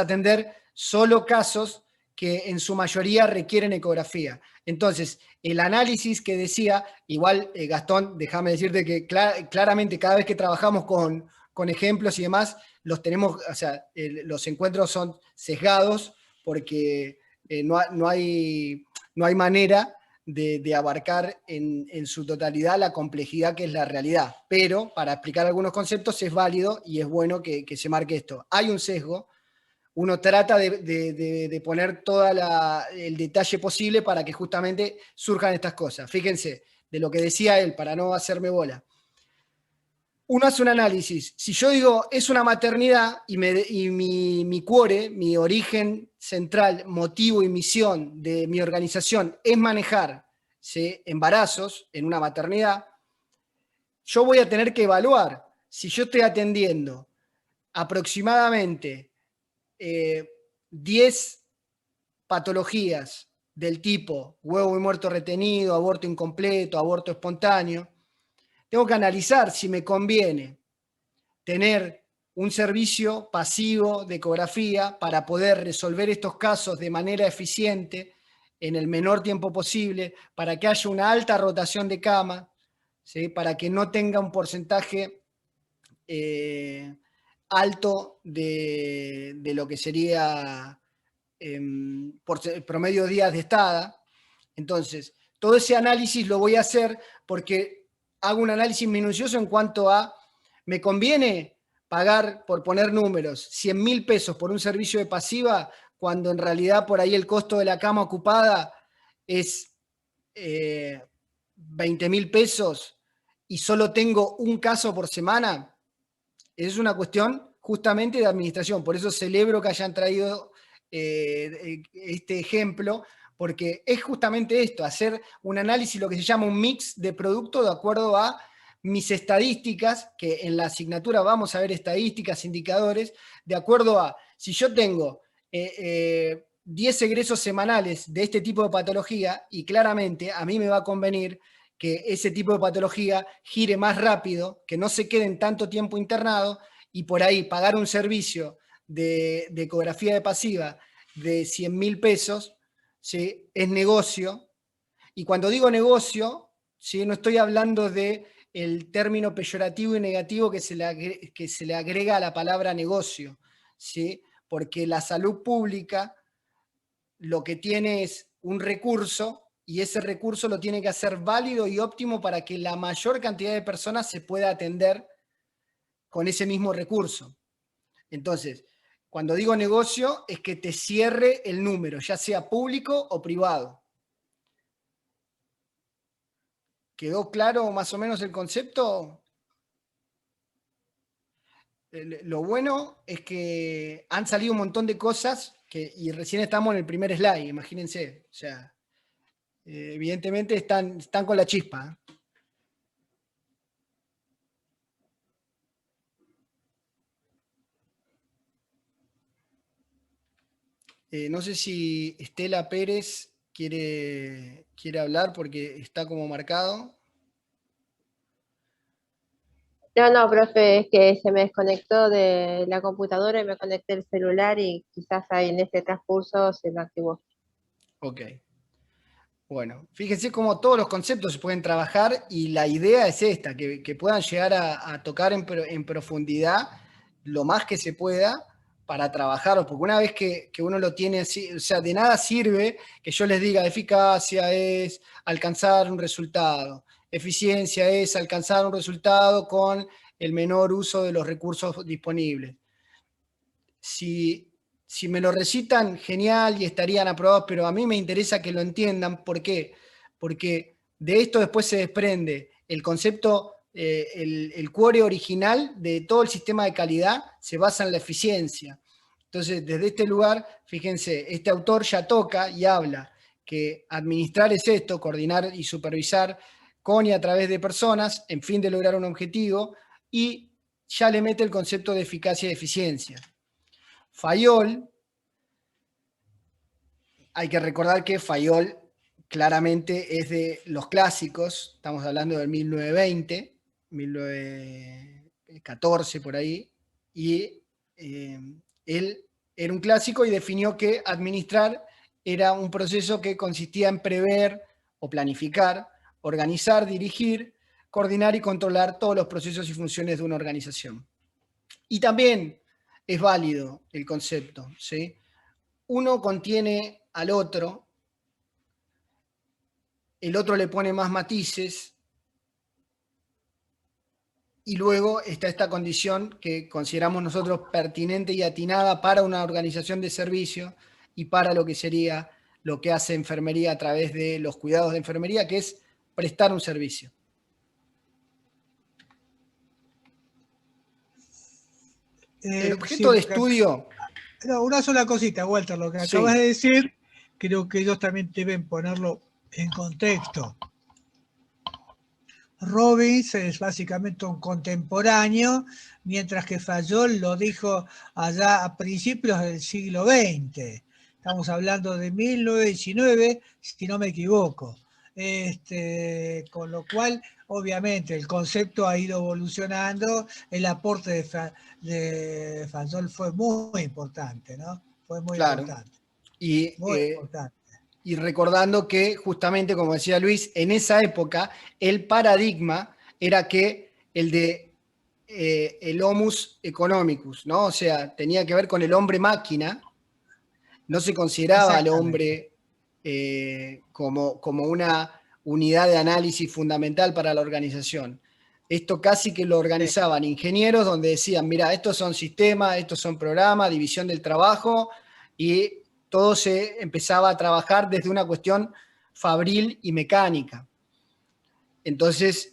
atender solo casos que en su mayoría requieren ecografía. Entonces, el análisis que decía, igual Gastón, déjame decirte que claramente cada vez que trabajamos con ejemplos y demás, los tenemos, o sea, los encuentros son sesgados porque no hay manera de abarcar en su totalidad la complejidad que es la realidad. Pero para explicar algunos conceptos es válido y es bueno que se marque esto. Hay un sesgo, uno trata de poner todo el detalle posible para que justamente surjan estas cosas. Fíjense, de lo que decía él, para no hacerme bola. Uno hace un análisis. Si yo digo es una maternidad y mi cuore, mi origen central, motivo y misión de mi organización es manejar, ¿sí?, embarazos en una maternidad, yo voy a tener que evaluar si yo estoy atendiendo aproximadamente 10 patologías del tipo huevo y muerto retenido, aborto incompleto, aborto espontáneo. Tengo que analizar si me conviene tener un servicio pasivo de ecografía para poder resolver estos casos de manera eficiente en el menor tiempo posible, para que haya una alta rotación de cama, ¿sí?, para que no tenga un porcentaje alto de lo que sería promedio de días de estada. Entonces, todo ese análisis lo voy a hacer porque hago un análisis minucioso en cuanto a, ¿me conviene pagar, por poner números, 100.000 pesos por un servicio de pasiva, cuando en realidad por ahí el costo de la cama ocupada es 20.000 pesos y solo tengo un caso por semana? Es una cuestión justamente de administración. Por eso celebro que hayan traído este ejemplo, porque es justamente esto, hacer un análisis, lo que se llama un mix de producto de acuerdo a mis estadísticas, que en la asignatura vamos a ver estadísticas, indicadores, de acuerdo a, si yo tengo 10 egresos semanales de este tipo de patología, y claramente a mí me va a convenir que ese tipo de patología gire más rápido, que no se queden tanto tiempo internado, y por ahí pagar un servicio de ecografía de pasiva de 100.000 pesos, ¿sí?, es negocio. Y cuando digo negocio, ¿sí?, no estoy hablando del término peyorativo y negativo que se le agrega a la palabra negocio, ¿sí?, porque la salud pública lo que tiene es un recurso y ese recurso lo tiene que hacer válido y óptimo para que la mayor cantidad de personas se pueda atender con ese mismo recurso. Entonces, cuando digo negocio, es que te cierre el número, ya sea público o privado. ¿Quedó claro más o menos el concepto? Lo bueno es que han salido un montón de cosas y recién estamos en el primer slide, imagínense. O sea, evidentemente están con la chispa. No sé si Estela Pérez quiere hablar porque está como marcado. No, profe, es que se me desconectó de la computadora y me conecté el celular y quizás ahí en ese transcurso se me activó. Ok. Bueno, fíjense cómo todos los conceptos se pueden trabajar y la idea es esta, que puedan llegar a tocar en profundidad lo más que se pueda para trabajarlo, porque una vez que uno lo tiene así, o sea, de nada sirve que yo les diga eficacia es alcanzar un resultado, eficiencia es alcanzar un resultado con el menor uso de los recursos disponibles. Si me lo recitan, genial y estarían aprobados, pero a mí me interesa que lo entiendan. ¿Por qué? Porque de esto después se desprende el concepto, el core original de todo el sistema de calidad se basa en la eficiencia. Entonces, desde este lugar, fíjense, este autor ya toca y habla que administrar es esto, coordinar y supervisar con y a través de personas en fin de lograr un objetivo, y ya le mete el concepto de eficacia y eficiencia. Fayol, hay que recordar que Fayol claramente es de los clásicos, estamos hablando del 1920, 1914 por ahí, y él era un clásico y definió que administrar era un proceso que consistía en prever o planificar, organizar, dirigir, coordinar y controlar todos los procesos y funciones de una organización. Y también es válido el concepto, ¿sí? Uno contiene al otro, el otro le pone más matices, y luego está esta condición que consideramos nosotros pertinente y atinada para una organización de servicio y para lo que sería lo que hace enfermería a través de los cuidados de enfermería, que es prestar un servicio. El objeto de estudio... No, una sola cosita, Walter, lo que Sí. acabas de decir, creo que ellos también deben ponerlo en contexto. Robbins es básicamente un contemporáneo, mientras que Fayol lo dijo allá a principios del siglo XX. Estamos hablando de 1919, si no me equivoco. Con lo cual, obviamente, el concepto ha ido evolucionando, el aporte de Fayol fue muy importante, ¿no? Fue muy importante. Muy importante. Y recordando que justamente, como decía Luis, en esa época el paradigma era que el de el homus economicus, ¿no? O sea, tenía que ver con el hombre máquina, no se consideraba al hombre como una unidad de análisis fundamental para la organización. Esto casi que lo organizaban ingenieros donde decían, mira, estos son sistemas, estos son programas, división del trabajo, y todo se empezaba a trabajar desde una cuestión fabril y mecánica. Entonces,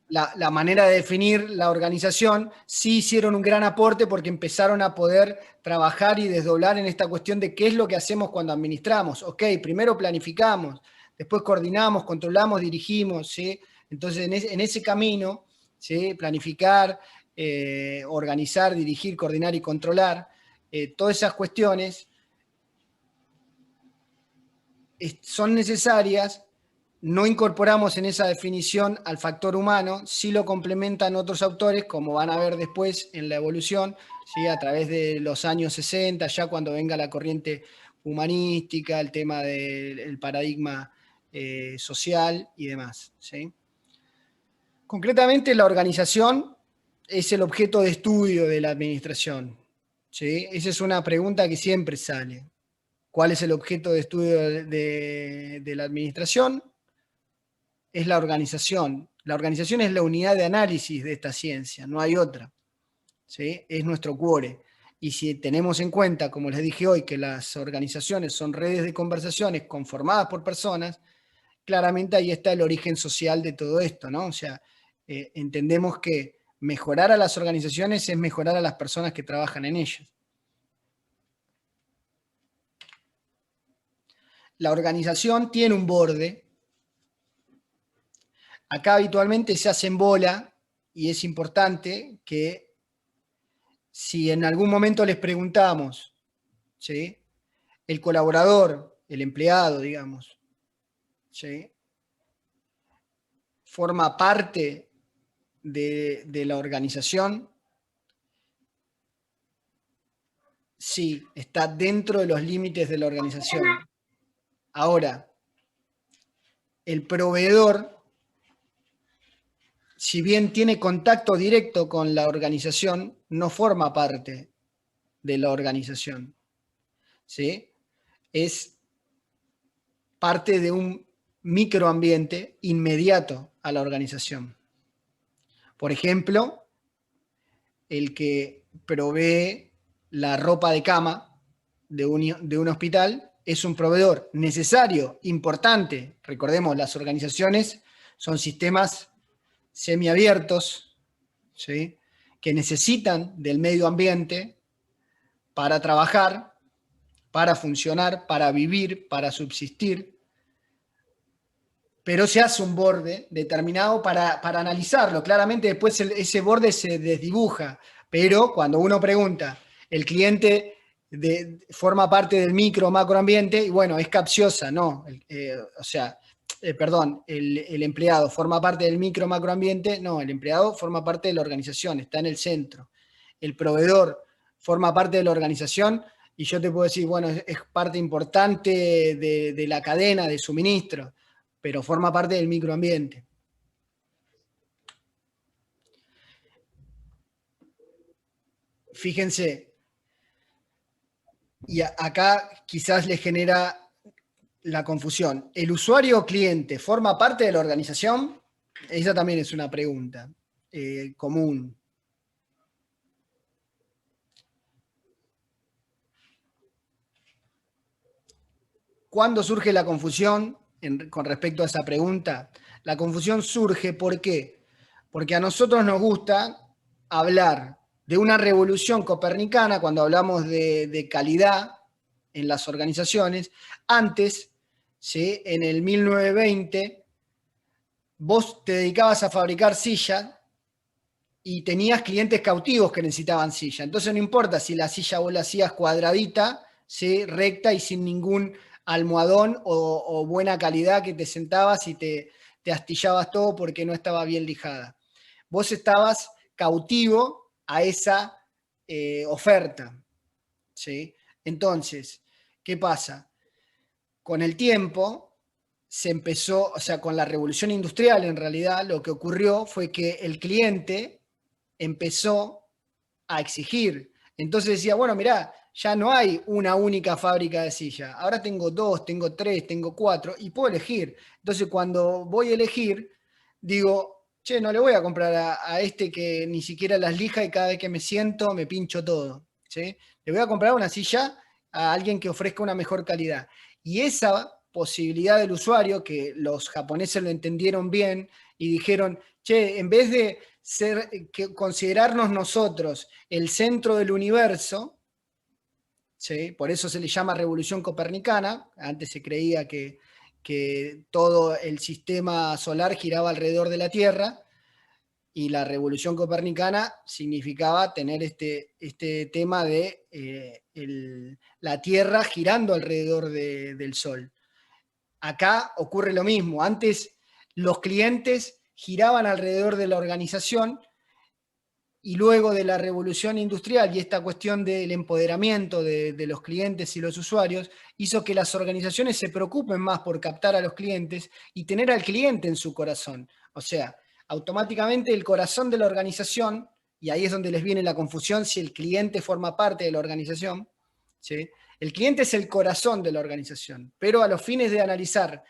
la manera de definir la organización sí hicieron un gran aporte porque empezaron a poder trabajar y desdoblar en esta cuestión de qué es lo que hacemos cuando administramos. Ok, primero planificamos, después coordinamos, controlamos, dirigimos, ¿sí? Entonces, en ese camino, ¿sí? Planificar, organizar, dirigir, coordinar y controlar, todas esas cuestiones son necesarias. No incorporamos en esa definición al factor humano, sí lo complementan otros autores, como van a ver después en la evolución, ¿sí? A través de los años 60, ya cuando venga la corriente humanística, el tema del paradigma social y demás, ¿sí? Concretamente, la organización es el objeto de estudio de la administración, ¿sí? Esa es una pregunta que siempre sale. ¿Cuál es el objeto de estudio de la administración? Es la organización. La organización es la unidad de análisis de esta ciencia, no hay otra, ¿sí? Es nuestro cuore. Y si tenemos en cuenta, como les dije hoy, que las organizaciones son redes de conversaciones conformadas por personas, claramente ahí está el origen social de todo esto, ¿no? O sea, entendemos que mejorar a las organizaciones es mejorar a las personas que trabajan en ellas. La organización tiene un borde. Acá habitualmente se hace en bola y es importante que si en algún momento les preguntamos, ¿sí? El colaborador, el empleado, digamos, ¿sí? Forma parte de la organización. Sí, está dentro de los límites de la organización. Ahora, el proveedor, si bien tiene contacto directo con la organización, no forma parte de la organización. ¿Sí? Es parte de un microambiente inmediato a la organización. Por ejemplo, el que provee la ropa de cama de un hospital es un proveedor necesario, importante. Recordemos, las organizaciones son sistemas semiabiertos, ¿sí?, que necesitan del medio ambiente para trabajar, para funcionar, para vivir, para subsistir, pero se hace un borde determinado para analizarlo. Claramente después ese borde se desdibuja, pero cuando uno pregunta, el cliente forma parte del micro o macroambiente, y bueno, es capciosa, ¿no? El empleado forma parte del micro o macroambiente, no, el empleado forma parte de la organización, está en el centro. El proveedor forma parte de la organización, y yo te puedo decir, bueno, es parte importante de la cadena de suministro, pero forma parte del microambiente. Fíjense, y acá quizás les genera la confusión. ¿El usuario o cliente forma parte de la organización? Esa también es una pregunta común. ¿Cuándo surge la confusión con respecto a esa pregunta? La confusión surge, ¿por qué? Porque a nosotros nos gusta hablar de una revolución copernicana cuando hablamos de calidad en las organizaciones. Antes, ¿sí?, en el 1920, vos te dedicabas a fabricar silla y tenías clientes cautivos que necesitaban silla. Entonces no importa si la silla vos la hacías cuadradita, ¿sí?, recta y sin ningún almohadón o buena calidad, que te sentabas y te astillabas todo porque no estaba bien lijada. Vos estabas cautivo a esa oferta, ¿sí? Entonces, ¿qué pasa? Con el tiempo se empezó, o sea, con la revolución industrial en realidad, lo que ocurrió fue que el cliente empezó a exigir. Entonces decía, bueno, mirá, ya no hay una única fábrica de silla. Ahora tengo 2, tengo 3, tengo 4 y puedo elegir. Entonces cuando voy a elegir, digo, che, no le voy a comprar a este que ni siquiera las lija y cada vez que me siento me pincho todo, ¿sí? Le voy a comprar una silla a alguien que ofrezca una mejor calidad. Y esa posibilidad del usuario, que los japoneses lo entendieron bien y dijeron, che, en vez de considerarnos nosotros el centro del universo, ¿sí?, por eso se le llama revolución copernicana. Antes se creía que todo el sistema solar giraba alrededor de la Tierra, y la revolución copernicana significaba tener este tema de la Tierra girando alrededor del Sol. Acá ocurre lo mismo. Antes los clientes giraban alrededor de la organización, y luego de la revolución industrial y esta cuestión del empoderamiento de los clientes y los usuarios, hizo que las organizaciones se preocupen más por captar a los clientes y tener al cliente en su corazón. O sea, automáticamente el corazón de la organización, y ahí es donde les viene la confusión si el cliente forma parte de la organización, ¿sí? El cliente es el corazón de la organización, pero a los fines de analizar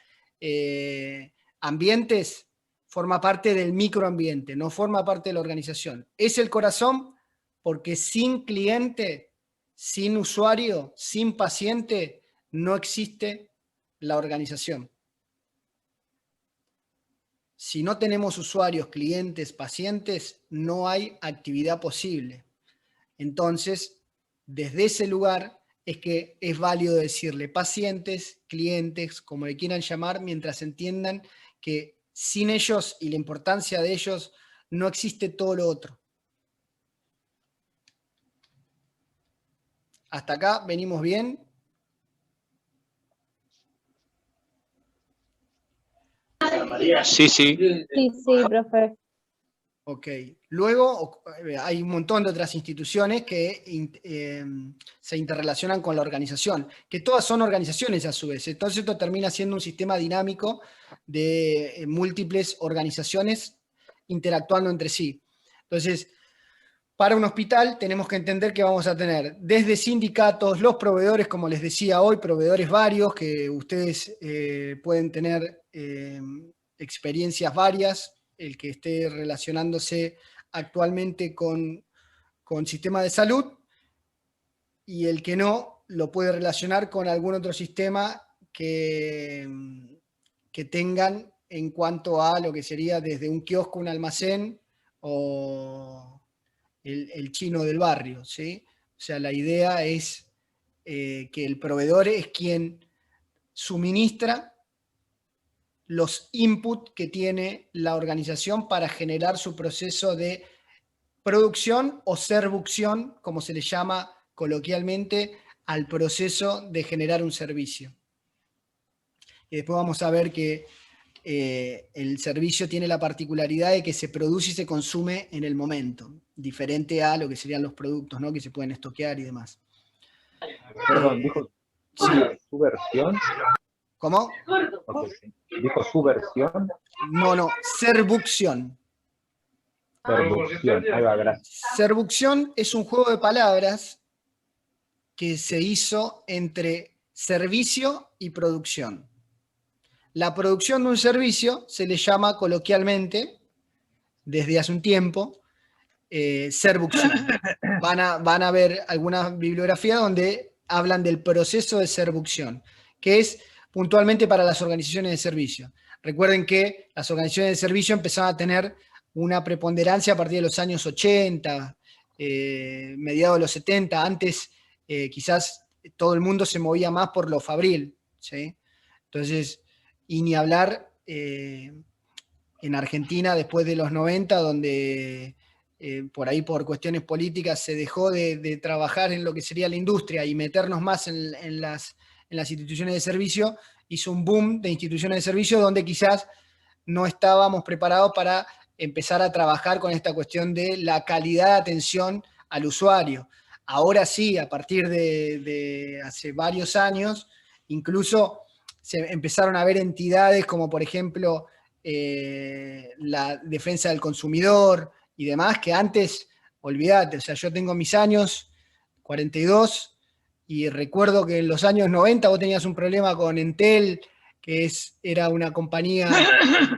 ambientes, forma parte del microambiente, no forma parte de la organización. Es el corazón porque sin cliente, sin usuario, sin paciente, no existe la organización. Si no tenemos usuarios, clientes, pacientes, no hay actividad posible. Entonces, desde ese lugar es que es válido decirle pacientes, clientes, como le quieran llamar, mientras entiendan que sin ellos y la importancia de ellos no existe todo lo otro. ¿Hasta acá venimos bien? Sí, sí. Sí, profe. Ok. Luego hay un montón de otras instituciones que se interrelacionan con la organización, que todas son organizaciones a su vez. Entonces esto termina siendo un sistema dinámico de múltiples organizaciones interactuando entre sí. Entonces, para un hospital tenemos que entender que vamos a tener desde sindicatos, los proveedores, como les decía hoy, proveedores varios, que ustedes pueden tener experiencias varias, el que esté relacionándose actualmente con sistema de salud, y el que no lo puede relacionar con algún otro sistema que tengan en cuanto a lo que sería desde un kiosco, un almacén o el chino del barrio, ¿sí? O sea, la idea es que el proveedor es quien suministra los inputs que tiene la organización para generar su proceso de producción o servucción, como se le llama coloquialmente, al proceso de generar un servicio. Y después vamos a ver que el servicio tiene la particularidad de que se produce y se consume en el momento, diferente a lo que serían los productos, ¿no? Que se pueden estoquear y demás. Perdón, dijo su versión. ¿Cómo? Okay. ¿Dijo su versión? No, servucción. Servucción, ahí va, gracias. Servucción es un juego de palabras que se hizo entre servicio y producción. La producción de un servicio se le llama coloquialmente, desde hace un tiempo, servucción. Van a ver alguna bibliografía donde hablan del proceso de servucción, que es puntualmente para las organizaciones de servicio. Recuerden que las organizaciones de servicio empezaron a tener una preponderancia a partir de los años 80, mediados de los 70. Antes quizás todo el mundo se movía más por lo fabril, ¿sí? Entonces, y ni hablar en Argentina después de los 90, donde por ahí por cuestiones políticas se dejó de trabajar en lo que sería la industria y meternos más en las instituciones de servicio, hizo un boom de instituciones de servicio donde quizás no estábamos preparados para empezar a trabajar con esta cuestión de la calidad de atención al usuario. Ahora sí, a partir de hace varios años, incluso se empezaron a ver entidades como por ejemplo la defensa del consumidor y demás, que antes, olvídate, o sea, yo tengo mis años, 42, y recuerdo que en los años 90 vos tenías un problema con Entel, que era una compañía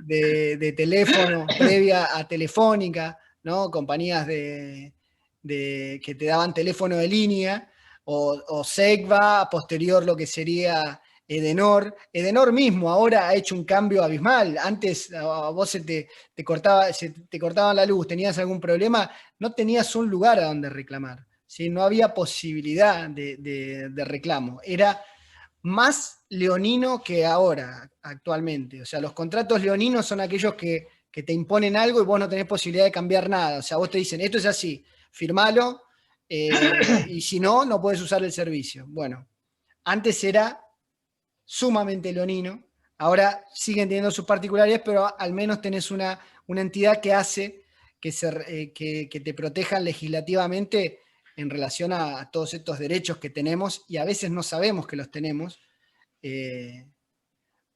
de teléfono previa a Telefónica, ¿no? Compañías que te daban teléfono de línea, o Segva, posterior lo que sería Edenor. Edenor mismo ahora ha hecho un cambio abismal. Antes a vos se te cortaba la luz, tenías algún problema, no tenías un lugar a donde reclamar, ¿sí? No había posibilidad de reclamo. Era más leonino que ahora, actualmente. O sea, los contratos leoninos son aquellos que te imponen algo y vos no tenés posibilidad de cambiar nada. O sea, vos te dicen, esto es así, firmalo, y si no, no puedes usar el servicio. Bueno, antes era sumamente leonino, ahora siguen teniendo sus particularidades, pero al menos tenés una entidad que hace que te protejan legislativamente en relación a todos estos derechos que tenemos, y a veces no sabemos que los tenemos,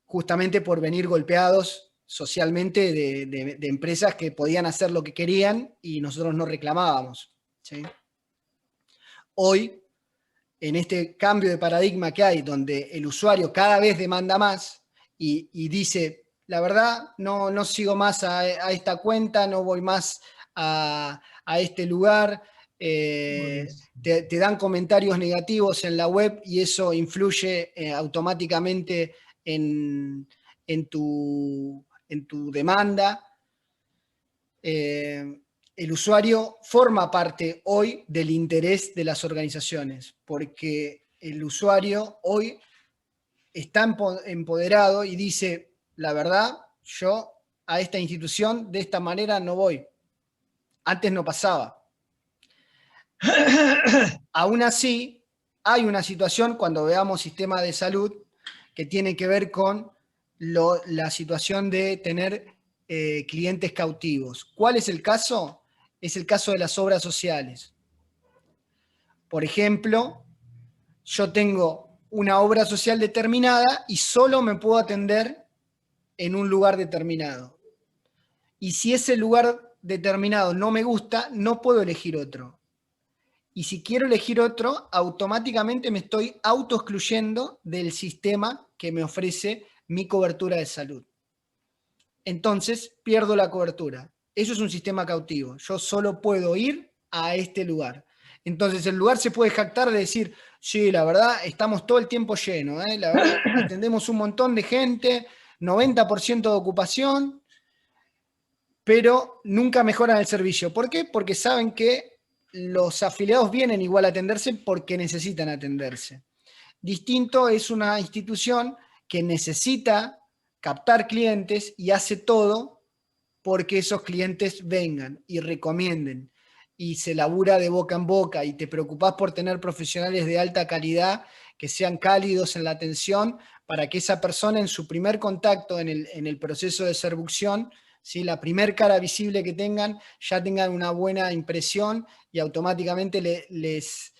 justamente por venir golpeados socialmente de empresas que podían hacer lo que querían y nosotros no reclamábamos, ¿sí? Hoy, en este cambio de paradigma que hay, donde el usuario cada vez demanda más y dice, la verdad, no sigo más a esta cuenta, no voy más a este lugar, te dan comentarios negativos en la web y eso influye automáticamente en tu demanda. El usuario forma parte hoy del interés de las organizaciones, porque el usuario hoy está empoderado y dice, la verdad, yo a esta institución de esta manera no voy. Antes no pasaba. Aún así, hay una situación cuando veamos sistema de salud que tiene que ver con la situación de tener clientes cautivos. ¿Cuál es el caso? Es el caso de las obras sociales. Por ejemplo, yo tengo una obra social determinada y solo me puedo atender en un lugar determinado. Y si ese lugar determinado no me gusta, no puedo elegir otro. Y si quiero elegir otro, automáticamente me estoy autoexcluyendo del sistema que me ofrece mi cobertura de salud. Entonces, pierdo la cobertura. Eso es un sistema cautivo. Yo solo puedo ir a este lugar. Entonces, el lugar se puede jactar de decir, sí, la verdad, estamos todo el tiempo llenos, la verdad, atendemos un montón de gente, 90% de ocupación, pero nunca mejoran el servicio. ¿Por qué? Porque saben que los afiliados vienen igual a atenderse porque necesitan atenderse. Distinto es una institución que necesita captar clientes y hace todo porque esos clientes vengan y recomienden y se labura de boca en boca y te preocupás por tener profesionales de alta calidad que sean cálidos en la atención para que esa persona en su primer contacto en el proceso de servucción, ¿sí? La primer cara visible que tengan, ya tengan una buena impresión y automáticamente les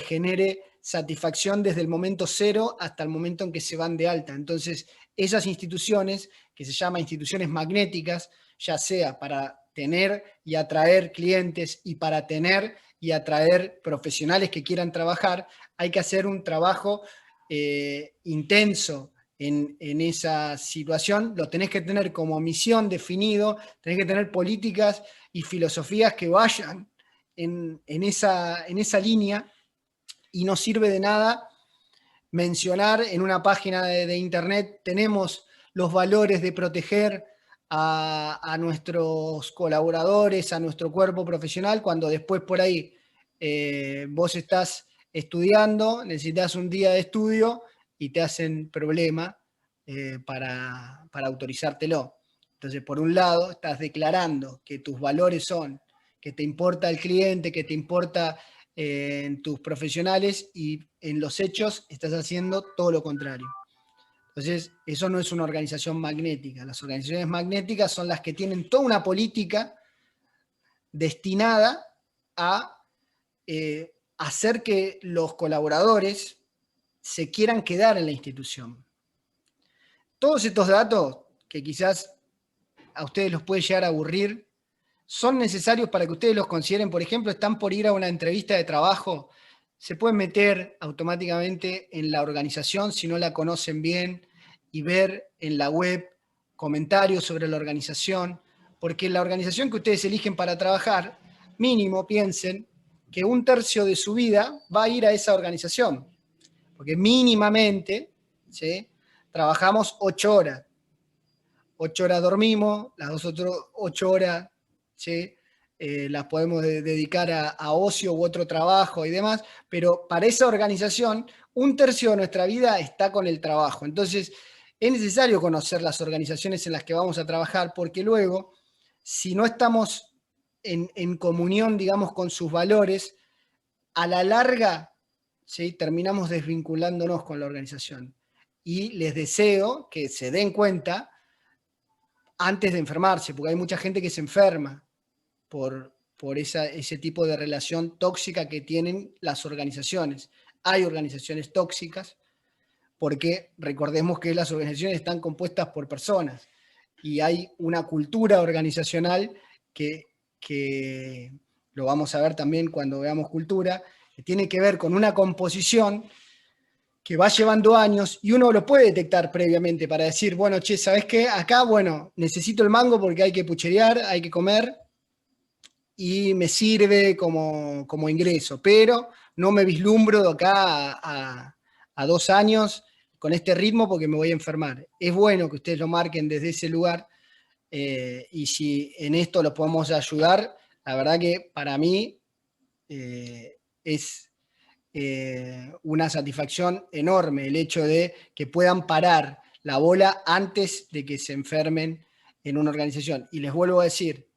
genere satisfacción desde el momento cero hasta el momento en que se van de alta. Entonces, esas instituciones, que se llaman instituciones magnéticas, ya sea para tener y atraer clientes y para tener y atraer profesionales que quieran trabajar, hay que hacer un trabajo intenso en esa situación. Lo tenés que tener como misión definido, tenés que tener políticas y filosofías que vayan en esa línea, y no sirve de nada mencionar en una página de internet, tenemos los valores de proteger a nuestros colaboradores, a nuestro cuerpo profesional, cuando después por ahí vos estás estudiando, necesitas un día de estudio y te hacen problema para autorizártelo. Entonces, por un lado, estás declarando que tus valores son que te importa el cliente, que te importa en tus profesionales, y en los hechos estás haciendo todo lo contrario. Entonces, eso no es una organización magnética. Las organizaciones magnéticas son las que tienen toda una política destinada a hacer que los colaboradores se quieran quedar en la institución. Todos estos datos, que quizás a ustedes los puede llegar a aburrir, son necesarios para que ustedes los consideren. Por ejemplo, están por ir a una entrevista de trabajo, se pueden meter automáticamente en la organización si no la conocen bien y ver en la web comentarios sobre la organización, porque la organización que ustedes eligen para trabajar, mínimo piensen que 1/3 de su vida va a ir a esa organización, porque mínimamente, ¿sí?, trabajamos 8 horas. 8 horas dormimos, las otras 8 horas, ¿sí?, las podemos dedicar a ocio u otro trabajo y demás, pero para esa organización 1/3 de nuestra vida está con el trabajo. Entonces es necesario conocer las organizaciones en las que vamos a trabajar, porque luego, si no estamos en comunión, digamos, con sus valores, a la larga, ¿sí?, terminamos desvinculándonos con la organización. Y les deseo que se den cuenta antes de enfermarse, porque hay mucha gente que se enferma por ese tipo de relación tóxica que tienen las organizaciones. Hay organizaciones tóxicas porque recordemos que las organizaciones están compuestas por personas y hay una cultura organizacional que lo vamos a ver también cuando veamos cultura, que tiene que ver con una composición que va llevando años y uno lo puede detectar previamente para decir, bueno, che, ¿sabes qué? Acá, bueno, necesito el mango porque hay que pucherear, hay que comer y me sirve como ingreso, pero no me vislumbro de acá a 2 años con este ritmo porque me voy a enfermar. Es bueno que ustedes lo marquen desde ese lugar y si en esto los podemos ayudar, la verdad que para mí es una satisfacción enorme el hecho de que puedan parar la bola antes de que se enfermen en una organización. Y les vuelvo a decir,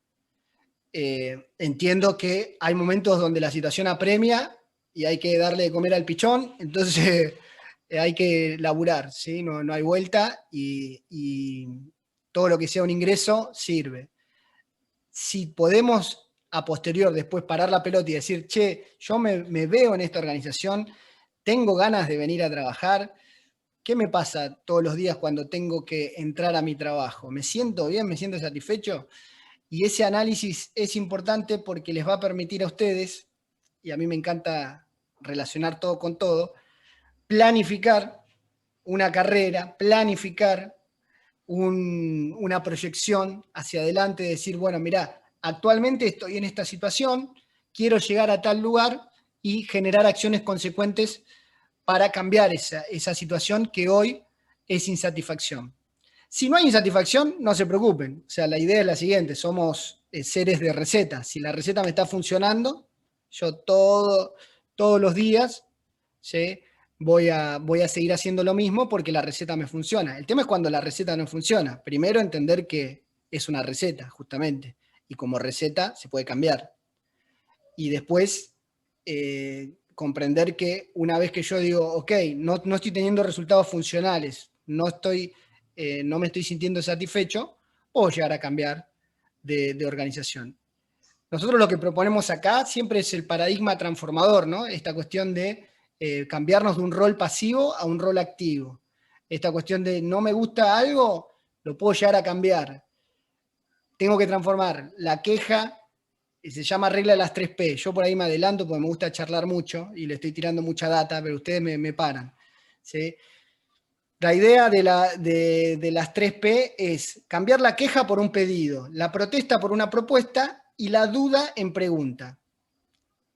entiendo que hay momentos donde la situación apremia y hay que darle de comer al pichón, entonces hay que laburar, ¿sí? No hay vuelta y todo lo que sea un ingreso sirve. Si podemos a posterior después parar la pelota y decir, che, yo me veo en esta organización, tengo ganas de venir a trabajar, ¿qué me pasa todos los días cuando tengo que entrar a mi trabajo? ¿Me siento bien? ¿Me siento satisfecho? Y ese análisis es importante porque les va a permitir a ustedes, y a mí me encanta relacionar todo con todo, planificar una carrera, planificar una proyección hacia adelante, decir, bueno, mirá, actualmente estoy en esta situación, quiero llegar a tal lugar y generar acciones consecuentes para cambiar esa situación que hoy es insatisfacción. Si no hay insatisfacción, no se preocupen. O sea, la idea es la siguiente, somos seres de receta. Si la receta me está funcionando, yo todos los días, ¿sí?, voy a seguir haciendo lo mismo porque la receta me funciona. El tema es cuando la receta no funciona. Primero, entender que es una receta, justamente. Y como receta se puede cambiar. Y después, comprender que una vez que yo digo, ok, no estoy teniendo resultados funcionales, no me estoy sintiendo satisfecho, puedo llegar a cambiar de organización. Nosotros lo que proponemos acá siempre es el paradigma transformador, ¿no? Esta cuestión de cambiarnos de un rol pasivo a un rol activo. Esta cuestión de no me gusta algo, lo puedo llegar a cambiar. Tengo que transformar la queja, se llama regla de las 3P. Yo por ahí me adelanto porque me gusta charlar mucho y le estoy tirando mucha data, pero ustedes me paran, ¿sí? La idea de las 3P es cambiar la queja por un pedido, la protesta por una propuesta y la duda en pregunta.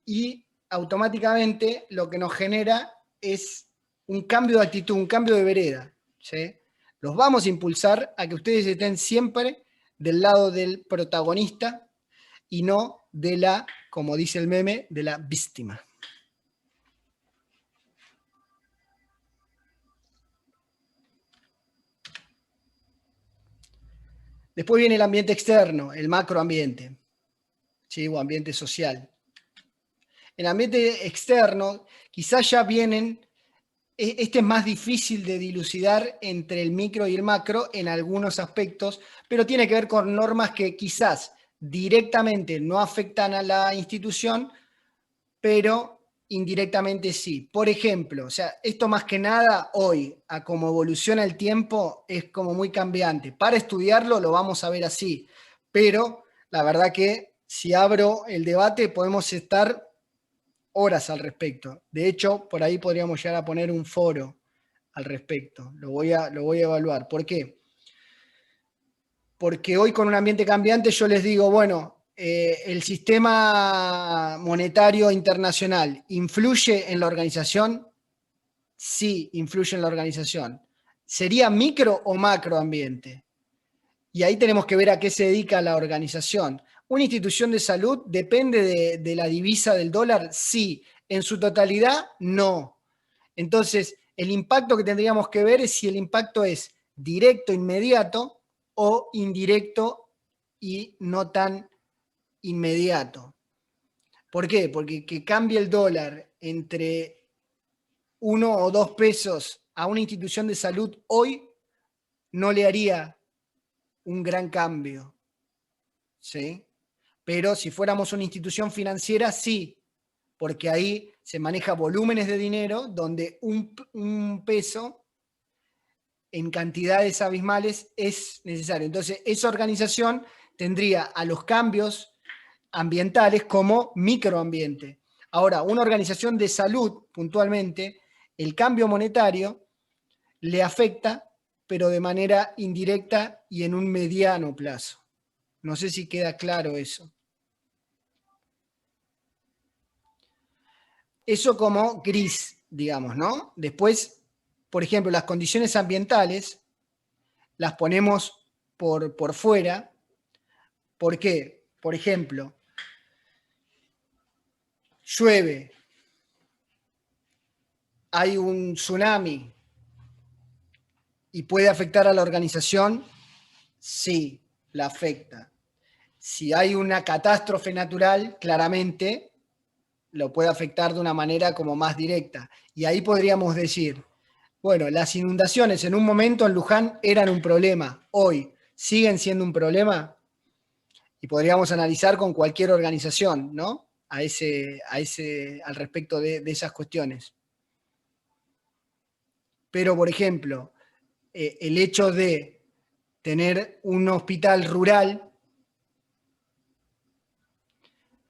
Y automáticamente lo que nos genera es un cambio de actitud, un cambio de vereda, ¿sí? Los vamos a impulsar a que ustedes estén siempre del lado del protagonista y no de la, como dice el meme, de la víctima. Después viene el ambiente externo, el macroambiente, ¿sí?, o ambiente social. En el ambiente externo, quizás ya vienen, este es más difícil de dilucidar entre el micro y el macro en algunos aspectos, pero tiene que ver con normas que quizás directamente no afectan a la institución, pero indirectamente sí. Por ejemplo, o sea, esto más que nada hoy, a cómo evoluciona el tiempo, es como muy cambiante. Para estudiarlo lo vamos a ver así, pero la verdad que si abro el debate podemos estar horas al respecto. De hecho, por ahí podríamos llegar a poner un foro al respecto. Lo voy a evaluar. ¿Por qué? Porque hoy con un ambiente cambiante yo les digo, bueno, el sistema monetario internacional ¿influye en la organización? Sí, influye en la organización. ¿Sería micro o macroambiente? Y ahí tenemos que ver a qué se dedica la organización. ¿Una institución de salud depende de la divisa del dólar? Sí. ¿En su totalidad? No. Entonces, el impacto que tendríamos que ver es si el impacto es directo, inmediato, o indirecto y no tan inmediato. ¿Por qué? Porque que cambie el dólar entre 1 o 2 pesos a una institución de salud hoy no le haría un gran cambio, ¿sí? Pero si fuéramos una institución financiera, sí, porque ahí se maneja volúmenes de dinero donde un peso en cantidades abismales es necesario. Entonces, esa organización tendría a los cambios ambientales como microambiente. Ahora, una organización de salud, puntualmente, el cambio monetario le afecta, pero de manera indirecta y en un mediano plazo. No sé si queda claro eso. Eso como gris, digamos, ¿no? Después, por ejemplo, las condiciones ambientales las ponemos por fuera. ¿Por qué? Por ejemplo, llueve, hay un tsunami y puede afectar a la organización, sí, la afecta. Si hay una catástrofe natural, claramente lo puede afectar de una manera como más directa. Y ahí podríamos decir, bueno, las inundaciones en un momento en Luján eran un problema. Hoy, siguen siendo un problema y podríamos analizar con cualquier organización, ¿no? Al respecto de esas cuestiones. Pero, por ejemplo, el hecho de tener un hospital rural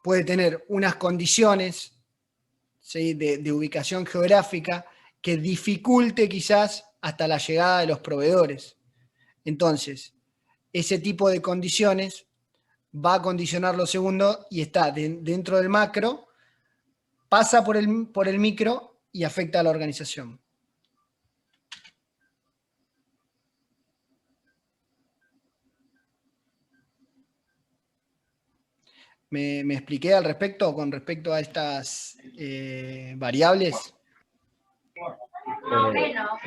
puede tener unas condiciones, ¿sí?, de ubicación geográfica que dificulte quizás hasta la llegada de los proveedores. Entonces, ese tipo de condiciones va a condicionar lo segundo y está dentro del macro, pasa por el micro y afecta a la organización. ¿Me expliqué al respecto con respecto a estas variables?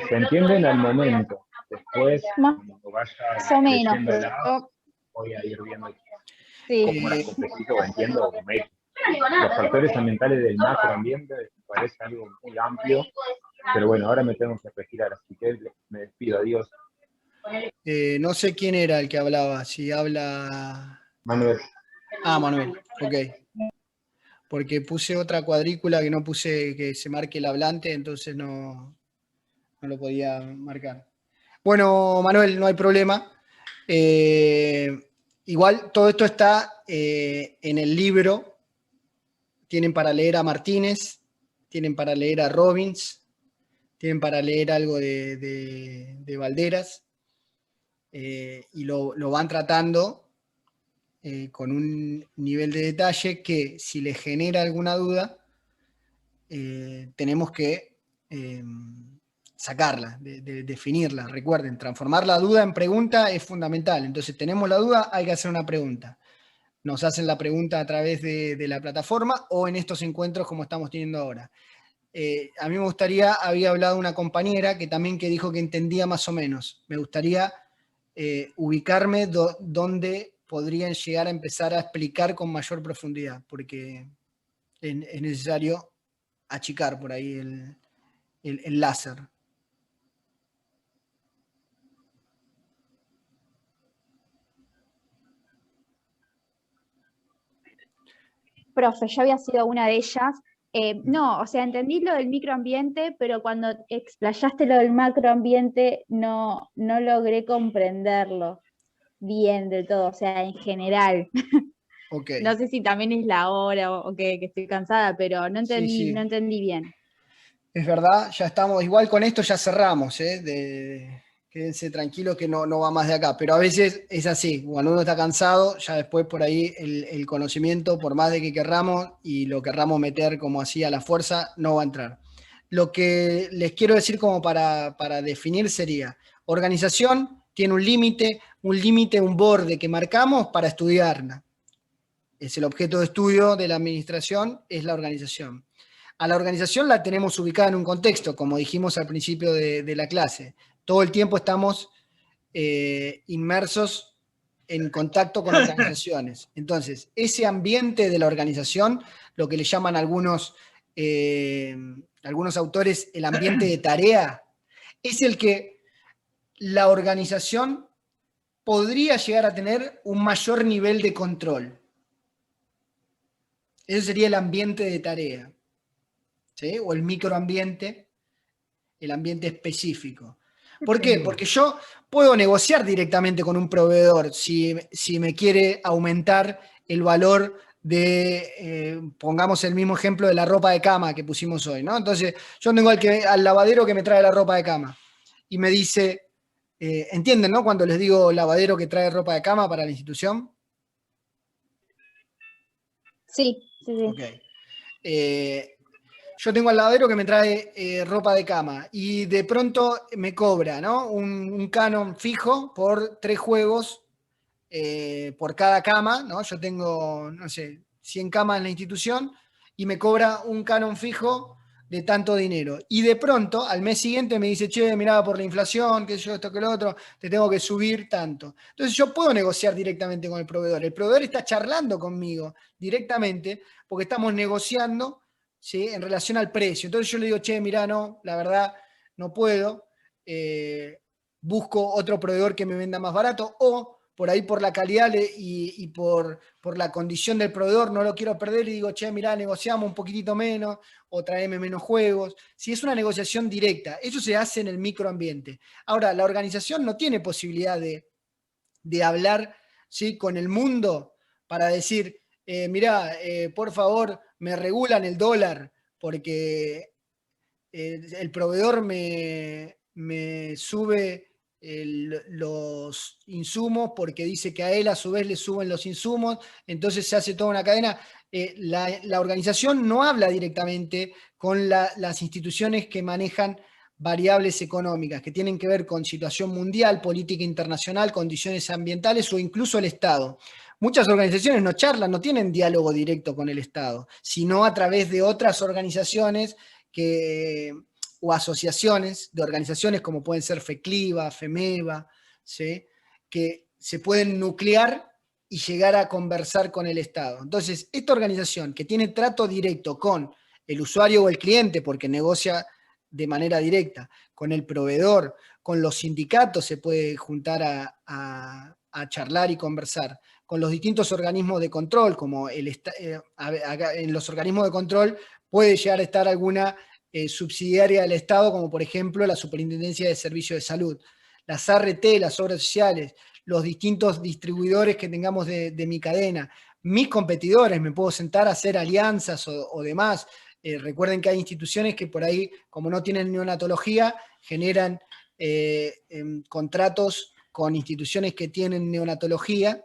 Se entienden al momento. Después, cuando vaya Más o menos, leyéndola, voy a ir viendo Sí. cómo las complejizo, entiendo. Los factores ambientales del macroambiente me parece algo muy amplio, pero bueno, ahora me tengo que retirar, así que me despido, adiós. No sé quién era el que hablaba, si habla... Manuel. Ah, Manuel, ok. Porque puse otra cuadrícula que no puse que se marque el hablante, entonces no lo podía marcar. Bueno, Manuel, no hay problema. Igual todo esto está en el libro. Tienen para leer a Martínez, tienen para leer a Robbins, tienen para leer algo de Valderas, y lo van tratando con un nivel de detalle que, si les genera alguna duda, tenemos que sacarla, definirla. Recuerden, transformar la duda en pregunta es fundamental. Entonces, tenemos la duda, hay que hacer una pregunta. Nos hacen la pregunta a través de la plataforma o en estos encuentros como estamos teniendo ahora. A mí me gustaría, había hablado una compañera que dijo que entendía más o menos. Me gustaría ubicarme donde podrían llegar a empezar a explicar con mayor profundidad, porque es necesario achicar por ahí el láser. Profe, yo había sido una de ellas. No, o sea, entendí lo del microambiente, pero cuando explayaste lo del macroambiente no logré comprenderlo bien del todo, o sea, en general. Okay. No sé si también es la hora o que estoy cansada, pero no entendí, Sí. no entendí bien. Es verdad, ya estamos, igual con esto ya cerramos, quédense tranquilos que no va más de acá, pero a veces es así, cuando uno está cansado, ya después por ahí el conocimiento, por más de que querramos y lo querramos meter como así a la fuerza, no va a entrar. Lo que les quiero decir como para definir sería, organización tiene un límite, un borde que marcamos para estudiarla. Es el objeto de estudio de la administración, es la organización. A la organización la tenemos ubicada en un contexto, como dijimos al principio de la clase. Todo el tiempo estamos inmersos en contacto con organizaciones. Entonces, ese ambiente de la organización, lo que le llaman algunos autores el ambiente de tarea, es el que la organización podría llegar a tener un mayor nivel de control. Ese sería el ambiente de tarea, ¿sí? O el microambiente, el ambiente específico. ¿Por qué? Porque yo puedo negociar directamente con un proveedor si me quiere aumentar el valor de, pongamos el mismo ejemplo de la ropa de cama que pusimos hoy, ¿no? Entonces, yo tengo al lavadero que me trae la ropa de cama y me dice, ¿entienden, no? Cuando les digo lavadero que trae ropa de cama para la institución. Sí. Okay. Yo tengo al lavadero que me trae ropa de cama y de pronto me cobra, ¿no? un canon fijo por 3 juegos por cada cama, ¿no? Yo tengo, no sé, 100 camas en la institución y me cobra un canon fijo de tanto dinero. Y de pronto, al mes siguiente me dice, che, mirá, por la inflación, qué sé yo, esto, que lo otro, te tengo que subir tanto. Entonces yo puedo negociar directamente con el proveedor. El proveedor está charlando conmigo directamente porque estamos negociando, ¿sí?, en relación al precio. Entonces yo le digo, che, mirá, no, la verdad, no puedo. busco otro proveedor que me venda más barato, o por ahí por la calidad y por la condición del proveedor no lo quiero perder y digo, che, mirá, negociamos un poquitito menos o traeme menos juegos. Si es una negociación directa, eso se hace en el microambiente. Ahora, la organización no tiene posibilidad de hablar, ¿sí?, con el mundo para decir, mirá, por favor, me regulan el dólar porque el proveedor me sube los insumos porque dice que a él a su vez le suben los insumos, entonces se hace toda una cadena. La organización no habla directamente con las instituciones que manejan variables económicas, que tienen que ver con situación mundial, política internacional, condiciones ambientales o incluso el Estado. Muchas organizaciones no charlan, no tienen diálogo directo con el Estado, sino a través de otras organizaciones o asociaciones de organizaciones como pueden ser FECLIVA, FEMEVA, ¿sí?, que se pueden nuclear y llegar a conversar con el Estado. Entonces, esta organización que tiene trato directo con el usuario o el cliente, porque negocia de manera directa, con el proveedor, con los sindicatos se puede juntar a charlar y conversar, con los distintos organismos de control, como en los organismos de control puede llegar a estar alguna subsidiaria del Estado, como por ejemplo la Superintendencia de Servicios de Salud, las ART, las obras sociales, los distintos distribuidores que tengamos de mi cadena, mis competidores, me puedo sentar a hacer alianzas o demás. Recuerden que hay instituciones que por ahí, como no tienen neonatología, generan contratos con instituciones que tienen neonatología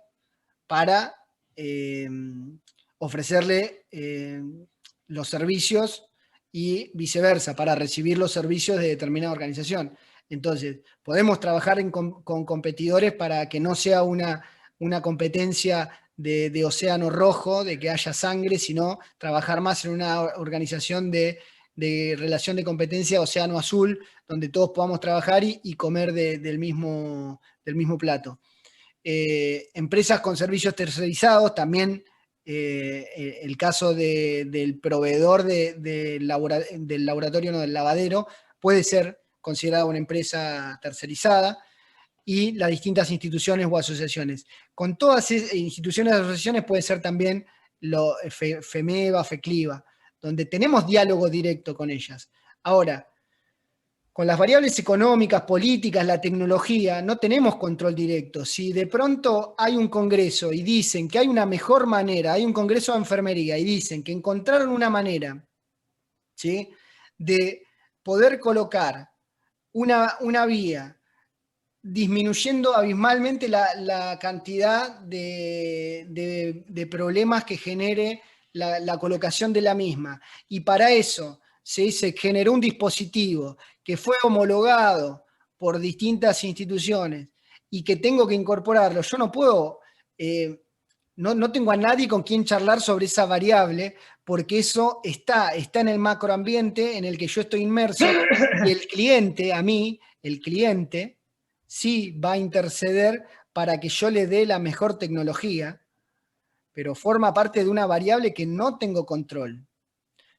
para ofrecerle los servicios y viceversa, para recibir los servicios de determinada organización. Entonces, podemos trabajar con competidores para que no sea una competencia de océano rojo, de que haya sangre, sino trabajar más en una organización de relación de competencia océano azul, donde todos podamos trabajar y comer del mismo plato. Empresas con servicios tercerizados, también el caso del proveedor del laboratorio, no, del lavadero, puede ser considerada una empresa tercerizada, y las distintas instituciones o asociaciones. Con todas instituciones y asociaciones puede ser también FEMEVA, FECLIVA, donde tenemos diálogo directo con ellas. Ahora, con las variables económicas, políticas, la tecnología, no tenemos control directo. Si de pronto hay un congreso y dicen que hay una mejor manera, hay un congreso de enfermería y dicen que encontraron una manera, ¿sí?, de poder colocar una vía disminuyendo abismalmente la cantidad de problemas que genere la colocación de la misma, y para eso se generó un dispositivo que fue homologado por distintas instituciones y que tengo que incorporarlo. Yo no puedo, no tengo a nadie con quien charlar sobre esa variable, porque eso está en el macroambiente en el que yo estoy inmerso, y el cliente, el cliente sí va a interceder para que yo le dé la mejor tecnología, pero forma parte de una variable que no tengo control.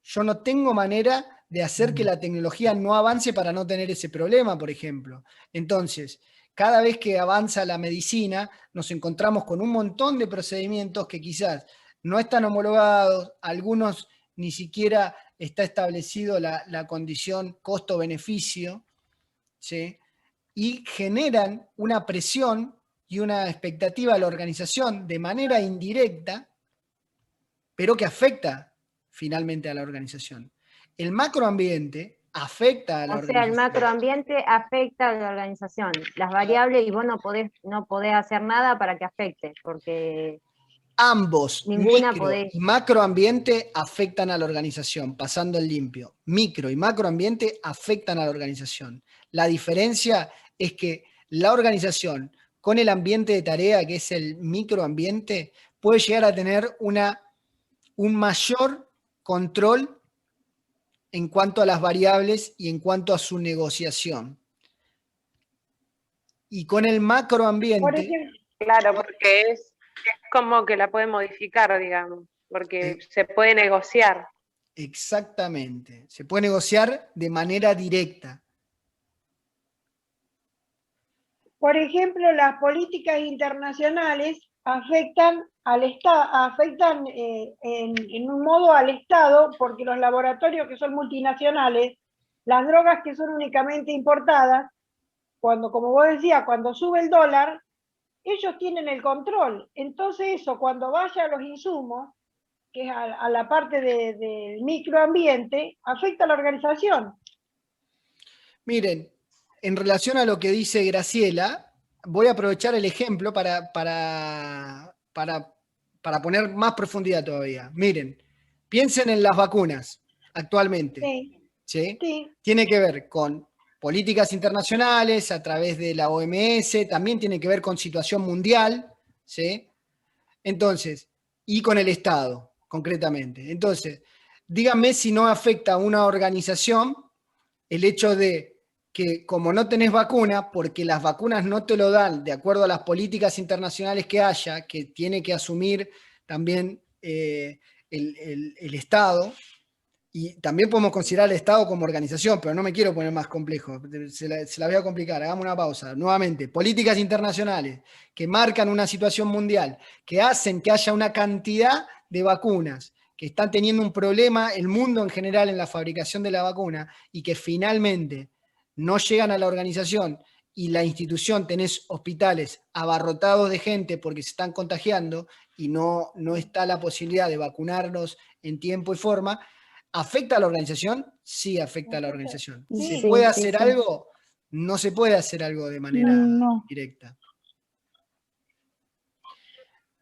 Yo no tengo manera de hacer que la tecnología no avance para no tener ese problema, por ejemplo. Entonces, cada vez que avanza la medicina, nos encontramos con un montón de procedimientos que quizás no están homologados, algunos ni siquiera está establecido la condición costo-beneficio, ¿sí?, y generan una presión y una expectativa a la organización de manera indirecta, pero que afecta finalmente a la organización. El macroambiente afecta a la organización. O sea, el macroambiente afecta a la organización. Las variables, y vos no podés hacer nada para que afecte, porque ambos, ninguna micro podés. y macroambiente, afectan a la organización, pasando el limpio. Micro y macroambiente afectan a la organización. La diferencia es que la organización, con el ambiente de tarea, que es el microambiente, puede llegar a tener un mayor control en cuanto a las variables y en cuanto a su negociación. Y con el macroambiente... Por ejemplo, claro, porque es como que la puede modificar, digamos, porque se puede negociar. Exactamente, se puede negociar de manera directa. Por ejemplo, las políticas internacionales afectan al afectan en un modo al Estado, porque los laboratorios que son multinacionales, las drogas que son únicamente importadas, cuando, como vos decías, cuando sube el dólar, ellos tienen el control. Entonces eso, cuando vaya a los insumos, que es a la parte del microambiente, afecta a la organización. Miren, en relación a lo que dice Graciela, voy a aprovechar el ejemplo para poner más profundidad todavía. Miren, piensen en las vacunas actualmente. Sí. ¿Sí? Tiene que ver con políticas internacionales a través de la OMS, también tiene que ver con situación mundial, ¿sí? Entonces, y con el Estado, concretamente. Entonces, díganme si no afecta a una organización el hecho de que como no tenés vacuna, porque las vacunas no te lo dan de acuerdo a las políticas internacionales que haya, que tiene que asumir también el Estado, y también podemos considerar al Estado como organización, pero no me quiero poner más complejo, se la voy a complicar, hagamos una pausa. Nuevamente, políticas internacionales que marcan una situación mundial, que hacen que haya una cantidad de vacunas, que están teniendo un problema el mundo en general en la fabricación de la vacuna, y que finalmente no llegan a la organización, y la institución tenés hospitales abarrotados de gente porque se están contagiando y no está la posibilidad de vacunarlos en tiempo y forma. ¿Afecta a la organización? Sí, afecta a la organización. Sí, ¿Se puede sí, hacer sí. algo? No se puede hacer algo de manera No. directa.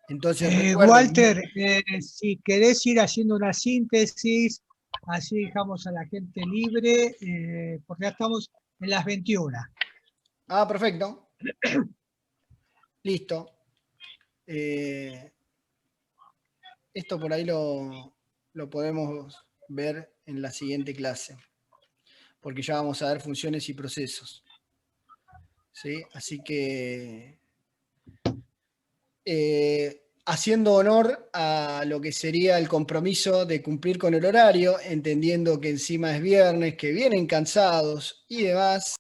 Entonces, recuerden, Walter, si querés ir haciendo una síntesis, así dejamos a la gente libre, porque ya estamos en las 21. Ah, perfecto. Listo. Esto por ahí lo podemos ver en la siguiente clase, porque ya vamos a ver funciones y procesos. ¿Sí? Así que, haciendo honor a lo que sería el compromiso de cumplir con el horario, entendiendo que encima es viernes, que vienen cansados y demás.